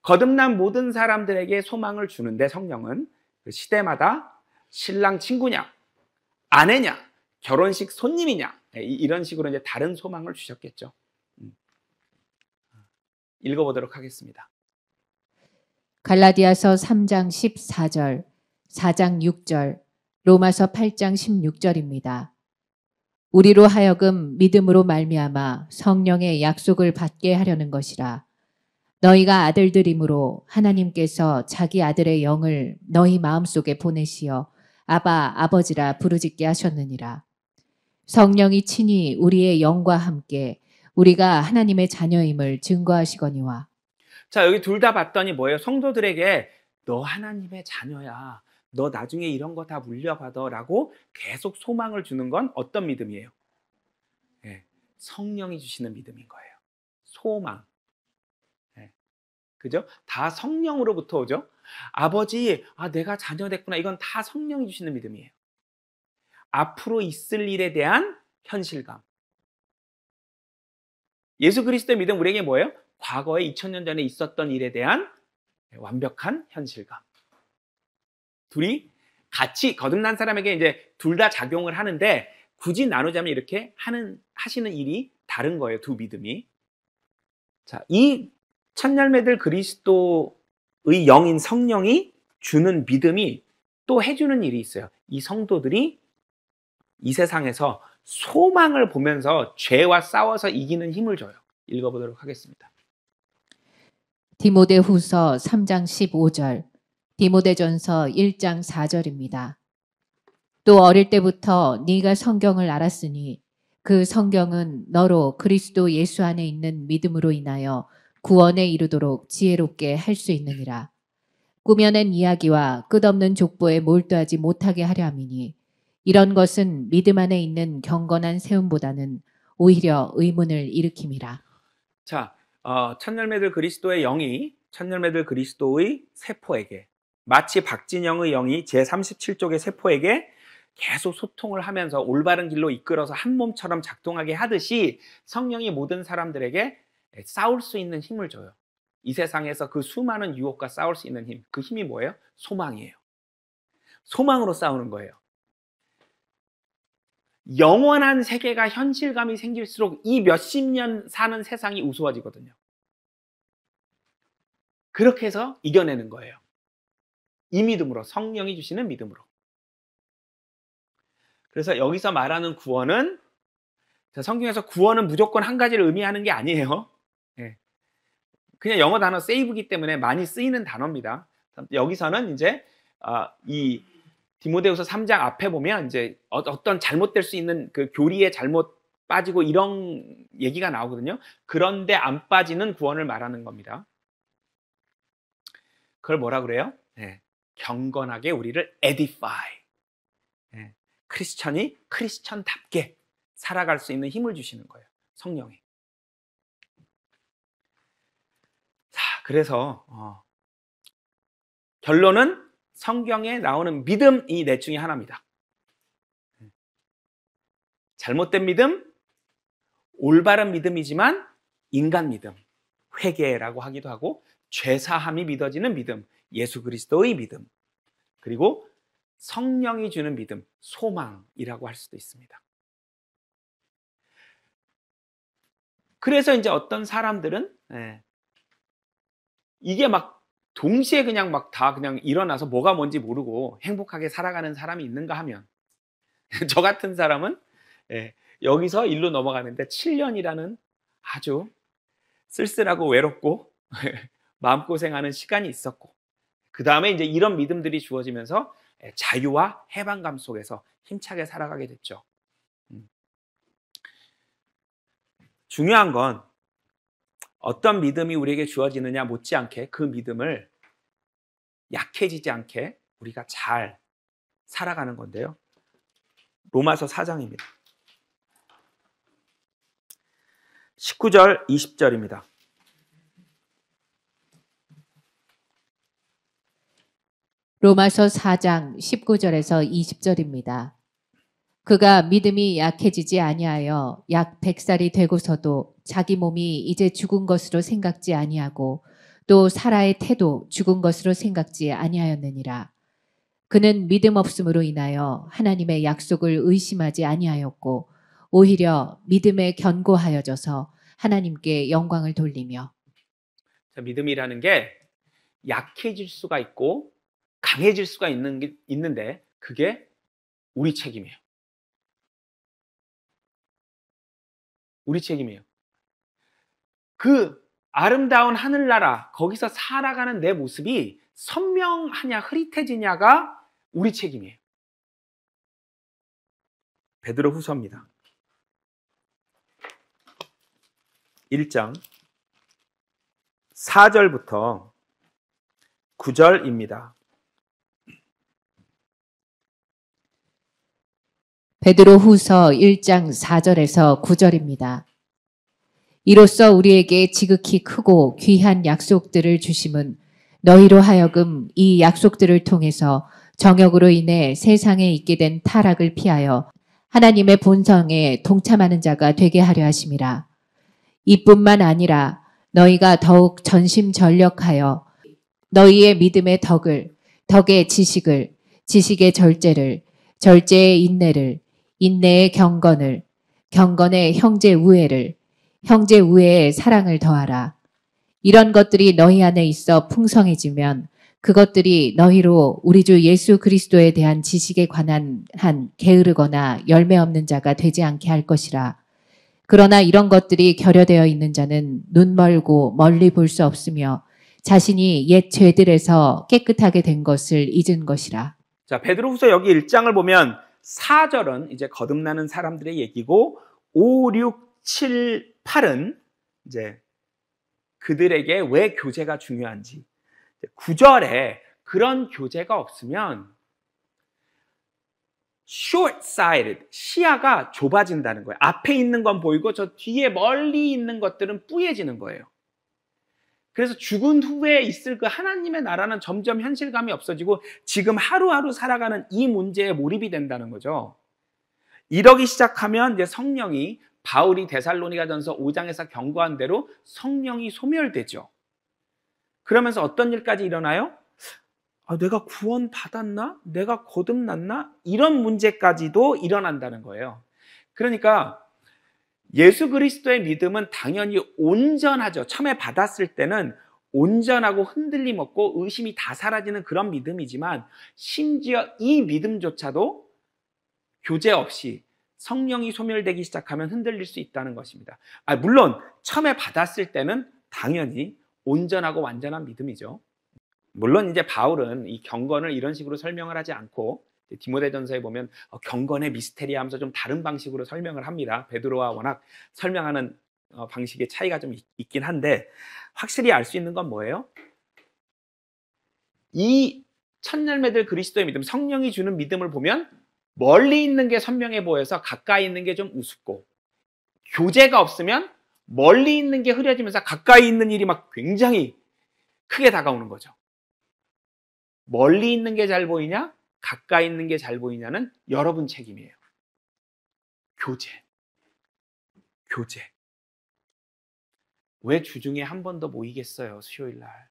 거듭난 모든 사람들에게 소망을 주는데 성령은 그 시대마다 신랑 친구냐, 아내냐, 결혼식 손님이냐, 이런 식으로 이제 다른 소망을 주셨겠죠. 읽어보도록 하겠습니다. 갈라디아서 3장 14절, 4장 6절, 로마서 8장 16절입니다. 우리로 하여금 믿음으로 말미암아 성령의 약속을 받게 하려는 것이라. 너희가 아들들이므로 하나님께서 자기 아들의 영을 너희 마음속에 보내시어 아바 아버지라 부르짖게 하셨느니라. 성령이 친히 우리의 영과 함께 우리가 하나님의 자녀임을 증거하시거니와. 자, 여기 둘 다 봤더니 뭐예요? 성도들에게 너 하나님의 자녀야, 너 나중에 이런 거 다 물려받아 라고 계속 소망을 주는 건 어떤 믿음이에요? 성령이 주시는 믿음인 거예요. 소망. 그죠? 다 성령으로부터 오죠. 아버지, 내가 자녀 됐구나. 이건 다 성령이 주시는 믿음이에요. 앞으로 있을 일에 대한 현실감. 예수 그리스도의 믿음 우리에게 뭐예요? 과거에 2000년 전에 있었던 일에 대한 완벽한 현실감. 둘이 같이 거듭난 사람에게 이제 둘 다 작용을 하는데, 굳이 나누자면 이렇게 하시는 일이 다른 거예요. 두 믿음이. 자, 이 천열매들 그리스도의 영인 성령이 주는 믿음이 또 해주는 일이 있어요. 이 성도들이 이 세상에서 소망을 보면서 죄와 싸워서 이기는 힘을 줘요. 읽어보도록 하겠습니다. 디모데후서 3장 15절, 디모데전서 1장 4절입니다. 또 어릴 때부터 네가 성경을 알았으니 그 성경은 너로 그리스도 예수 안에 있는 믿음으로 인하여 구원에 이르도록 지혜롭게 할 수 있느니라. 꾸며낸 이야기와 끝없는 족보에 몰두하지 못하게 하려 함이니 이런 것은 믿음 안에 있는 경건한 세움보다는 오히려 의문을 일으킴이라. 자, 천열매들 그리스도의 영이 천열매들 그리스도의 세포에게, 마치 박진영의 영이 제37쪽의 세포에게 계속 소통을 하면서 올바른 길로 이끌어서 한 몸처럼 작동하게 하듯이 성령이 모든 사람들에게 싸울 수 있는 힘을 줘요. 이 세상에서 그 수많은 유혹과 싸울 수 있는 힘, 그 힘이 뭐예요? 소망이에요. 소망으로 싸우는 거예요. 영원한 세계가 현실감이 생길수록 이 몇십 년 사는 세상이 우스워지거든요. 그렇게 해서 이겨내는 거예요. 이 믿음으로, 성령이 주시는 믿음으로. 그래서 여기서 말하는 구원은, 성경에서 구원은 무조건 한 가지를 의미하는 게 아니에요. 그냥 영어 단어 세이브이기 때문에 많이 쓰이는 단어입니다. 여기서는 이제 이 디모데후서 3장 앞에 보면 이제 어떤 잘못될 수 있는 그 교리에 잘못 빠지고 이런 얘기가 나오거든요. 그런데 안 빠지는 구원을 말하는 겁니다. 그걸 뭐라 그래요? 경건하게 우리를 edify. 크리스천이 크리스천답게 살아갈 수 있는 힘을 주시는 거예요. 성령이. 자, 그래서 결론은 성경에 나오는 믿음, 이 넷 중에 하나입니다. 잘못된 믿음, 올바른 믿음이지만 인간 믿음, 회개라고 하기도 하고, 죄사함이 믿어지는 믿음, 예수 그리스도의 믿음, 그리고 성령이 주는 믿음, 소망이라고 할 수도 있습니다. 그래서 이제 어떤 사람들은 이게 막 동시에 그냥 막 다 그냥 일어나서 뭐가 뭔지 모르고 행복하게 살아가는 사람이 있는가 하면 저 같은 사람은 여기서 일로 넘어가는데 7년이라는 아주 쓸쓸하고 외롭고 마음고생하는 시간이 있었고, 그 다음에 이제 이런 믿음들이 주어지면서 자유와 해방감 속에서 힘차게 살아가게 됐죠. 중요한 건 어떤 믿음이 우리에게 주어지느냐 못지않게 그 믿음을 약해지지 않게 우리가 잘 살아가는 건데요. 로마서 4장입니다. 19절 20절입니다. 로마서 4장 19절에서 20절입니다. 그가 믿음이 약해지지 아니하여 약 100살이 되고서도 자기 몸이 이제 죽은 것으로 생각지 아니하고 또 사라의 태도 죽은 것으로 생각지 아니하였느니라. 그는 믿음 없음으로 인하여 하나님의 약속을 의심하지 아니하였고 오히려 믿음에 견고하여져서 하나님께 영광을 돌리며. 자, 믿음이라는 게 약해질 수가 있고 강해질 수가 있는데 그게 우리 책임이에요. 우리 책임이에요. 그 아름다운 하늘나라 거기서 살아가는 내 모습이 선명하냐 흐릿해지냐가 우리 책임이에요. 베드로 후서입니다. 1장 4절부터 9절입니다. 베드로 후서 1장 4절에서 9절입니다. 이로써 우리에게 지극히 크고 귀한 약속들을 주심은 너희로 하여금 이 약속들을 통해서 정욕으로 인해 세상에 있게 된 타락을 피하여 하나님의 본성에 동참하는 자가 되게 하려 하심이라. 이뿐만 아니라 너희가 더욱 전심전력하여 너희의 믿음의 덕을, 덕의 지식을, 지식의 절제를, 절제의 인내를, 인내의 경건을, 경건의 형제 우애를, 형제 우애의 사랑을 더하라. 이런 것들이 너희 안에 있어 풍성해지면 그것들이 너희로 우리 주 예수 그리스도에 대한 지식에 관한 한 게으르거나 열매 없는 자가 되지 않게 할 것이라. 그러나 이런 것들이 결여되어 있는 자는 눈 멀고 멀리 볼 수 없으며 자신이 옛 죄들에서 깨끗하게 된 것을 잊은 것이라. 자, 베드로후서 여기 1장을 보면 4절은 이제 거듭나는 사람들의 얘기고 5, 6, 7, 8은 이제 그들에게 왜 교제가 중요한지, 9절에 그런 교제가 없으면 short-sighted, 시야가 좁아진다는 거예요. 앞에 있는 건 보이고 저 뒤에 멀리 있는 것들은 뿌얘지는 거예요. 그래서 죽은 후에 있을 그 하나님의 나라는 점점 현실감이 없어지고 지금 하루하루 살아가는 이 문제에 몰입이 된다는 거죠. 이러기 시작하면 이제 성령이, 바울이 데살로니가전서 5장에서 경고한 대로 성령이 소멸되죠. 그러면서 어떤 일까지 일어나요? 내가 구원 받았나? 내가 거듭났나? 이런 문제까지도 일어난다는 거예요. 그러니까 예수 그리스도의 믿음은 당연히 온전하죠. 처음에 받았을 때는 온전하고 흔들림 없고 의심이 다 사라지는 그런 믿음이지만 심지어 이 믿음조차도 교제 없이 성령이 소멸되기 시작하면 흔들릴 수 있다는 것입니다. 물론 처음에 받았을 때는 당연히 온전하고 완전한 믿음이죠. 물론 이제 바울은 이 경건을 이런 식으로 설명을 하지 않고 디모데전서에 보면 경건의 미스테리 하면서 좀 다른 방식으로 설명을 합니다. 베드로와 워낙 설명하는 방식의 차이가 좀 있긴 한데 확실히 알 수 있는 건 뭐예요? 이 첫열매들 그리스도의 믿음, 성령이 주는 믿음을 보면 멀리 있는 게 선명해 보여서 가까이 있는 게 좀 우습고, 교제가 없으면 멀리 있는 게 흐려지면서 가까이 있는 일이 막 굉장히 크게 다가오는 거죠. 멀리 있는 게 잘 보이냐? 가까이 있는 게 잘 보이냐는 여러분 책임이에요. 교제. 왜 주중에 한 번 더 모이겠어요, 수요일 날.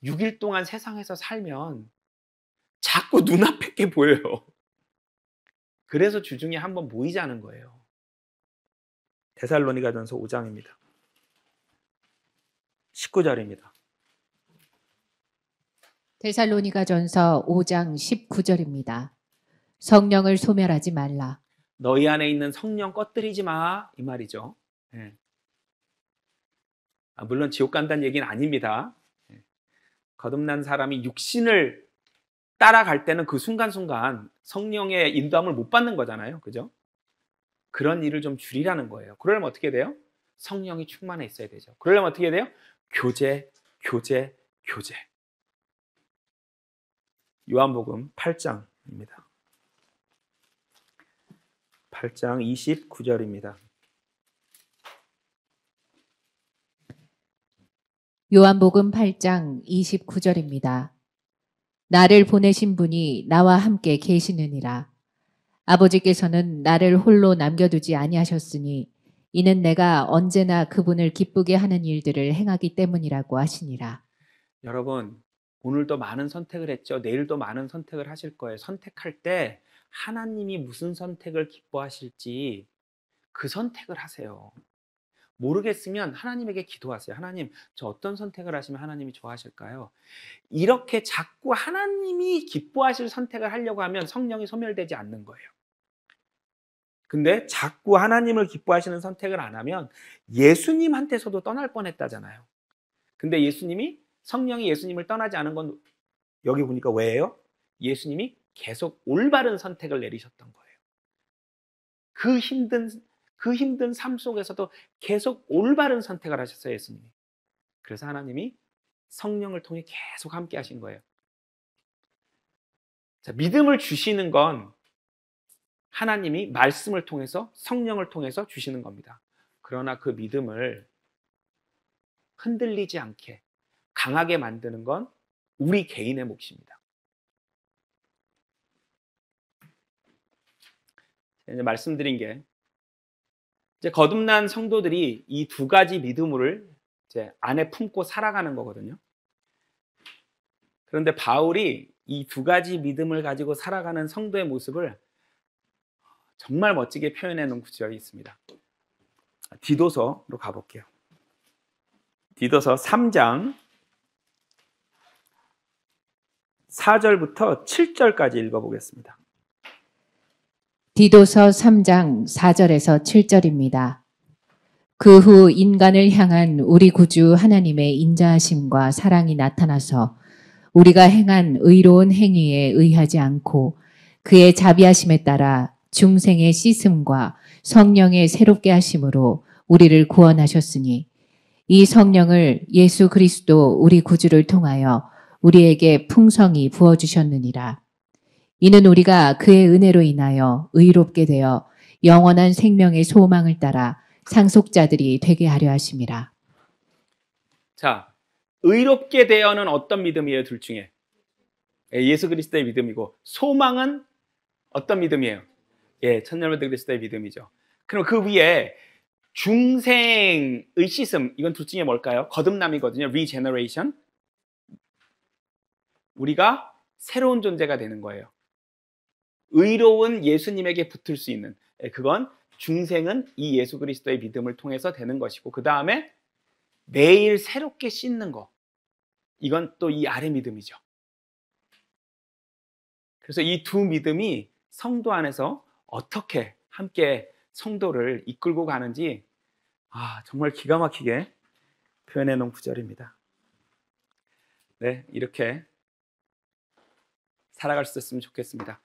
6일 동안 세상에서 살면 자꾸 눈앞에 게 보여요. 그래서 주중에 한 번 모이자는 거예요. 데살로니가전서 5장입니다. 19절입니다. 데살로니가전서 5장 19절입니다. 성령을 소멸하지 말라. 너희 안에 있는 성령 꺼뜨리지 마, 이 말이죠. 예. 물론 지옥 간다는 얘기는 아닙니다. 예. 거듭난 사람이 육신을 따라갈 때는 그 순간순간 성령의 인도함을 못 받는 거잖아요. 그죠? 그런 일을 좀 줄이라는 거예요. 그러려면 어떻게 돼요? 성령이 충만해 있어야 되죠. 그러려면 어떻게 돼요? 교제. 요한복음 8장입니다. 8장 29절입니다. 요한복음 8장 29절입니다. 나를 보내신 분이 나와 함께 계시느니라. 아버지께서는 나를 홀로 남겨두지 아니하셨으니 이는 내가 언제나 그분을 기쁘게 하는 일들을 행하기 때문이라고 하시니라. 여러분, 오늘도 많은 선택을 했죠. 내일도 많은 선택을 하실 거예요. 선택할 때 하나님이 무슨 선택을 기뻐하실지 그 선택을 하세요. 모르겠으면 하나님에게 기도하세요. 하나님, 저 어떤 선택을 하시면 하나님이 좋아하실까요? 이렇게 자꾸 하나님이 기뻐하실 선택을 하려고 하면 성령이 소멸되지 않는 거예요. 근데 자꾸 하나님을 기뻐하시는 선택을 안 하면 예수님한테서도 떠날 뻔했다잖아요. 근데 성령이 예수님을 떠나지 않은 건 여기 보니까 왜예요? 예수님이 계속 올바른 선택을 내리셨던 거예요. 그 힘든 삶 속에서도 계속 올바른 선택을 하셨어요, 예수님이. 그래서 하나님이 성령을 통해 계속 함께 하신 거예요. 자, 믿음을 주시는 건 하나님이 말씀을 통해서, 성령을 통해서 주시는 겁니다. 그러나 그 믿음을 흔들리지 않게 강하게 만드는 건 우리 개인의 몫입니다. 이제 말씀드린 게 이제 거듭난 성도들이 이 두 가지 믿음을 이제 안에 품고 살아가는 거거든요. 그런데 바울이 이 두 가지 믿음을 가지고 살아가는 성도의 모습을 정말 멋지게 표현해 놓은 구절이 있습니다. 디도서로 가볼게요. 디도서 3장 4절부터 7절까지 읽어보겠습니다. 디도서 3장 4절에서 7절입니다. 그 후 인간을 향한 우리 구주 하나님의 인자하심과 사랑이 나타나서 우리가 행한 의로운 행위에 의하지 않고 그의 자비하심에 따라 중생의 씻음과 성령의 새롭게 하심으로 우리를 구원하셨으니 이 성령을 예수 그리스도 우리 구주를 통하여 우리에게 풍성히 부어주셨느니라. 이는 우리가 그의 은혜로 인하여 의롭게 되어 영원한 생명의 소망을 따라 상속자들이 되게 하려 하심이라. 자, 의롭게 되어는 어떤 믿음이에요? 둘 중에 예수 그리스도의 믿음이고, 소망은 어떤 믿음이에요? 천년만대 그리스도의 믿음이죠. 그럼 그 위에 중생의 씻음, 이건 둘 중에 뭘까요? 거듭남이거든요. regeneration. 우리가 새로운 존재가 되는 거예요. 의로운 예수님에게 붙을 수 있는, 그건 중생은 이 예수 그리스도의 믿음을 통해서 되는 것이고, 그 다음에 매일 새롭게 씻는 거, 이건 또 이 아래 믿음이죠. 그래서 이 두 믿음이 성도 안에서 어떻게 함께 성도를 이끌고 가는지 정말 기가 막히게 표현해 놓은 구절입니다. 네, 이렇게 살아갈 수 있었으면 좋겠습니다.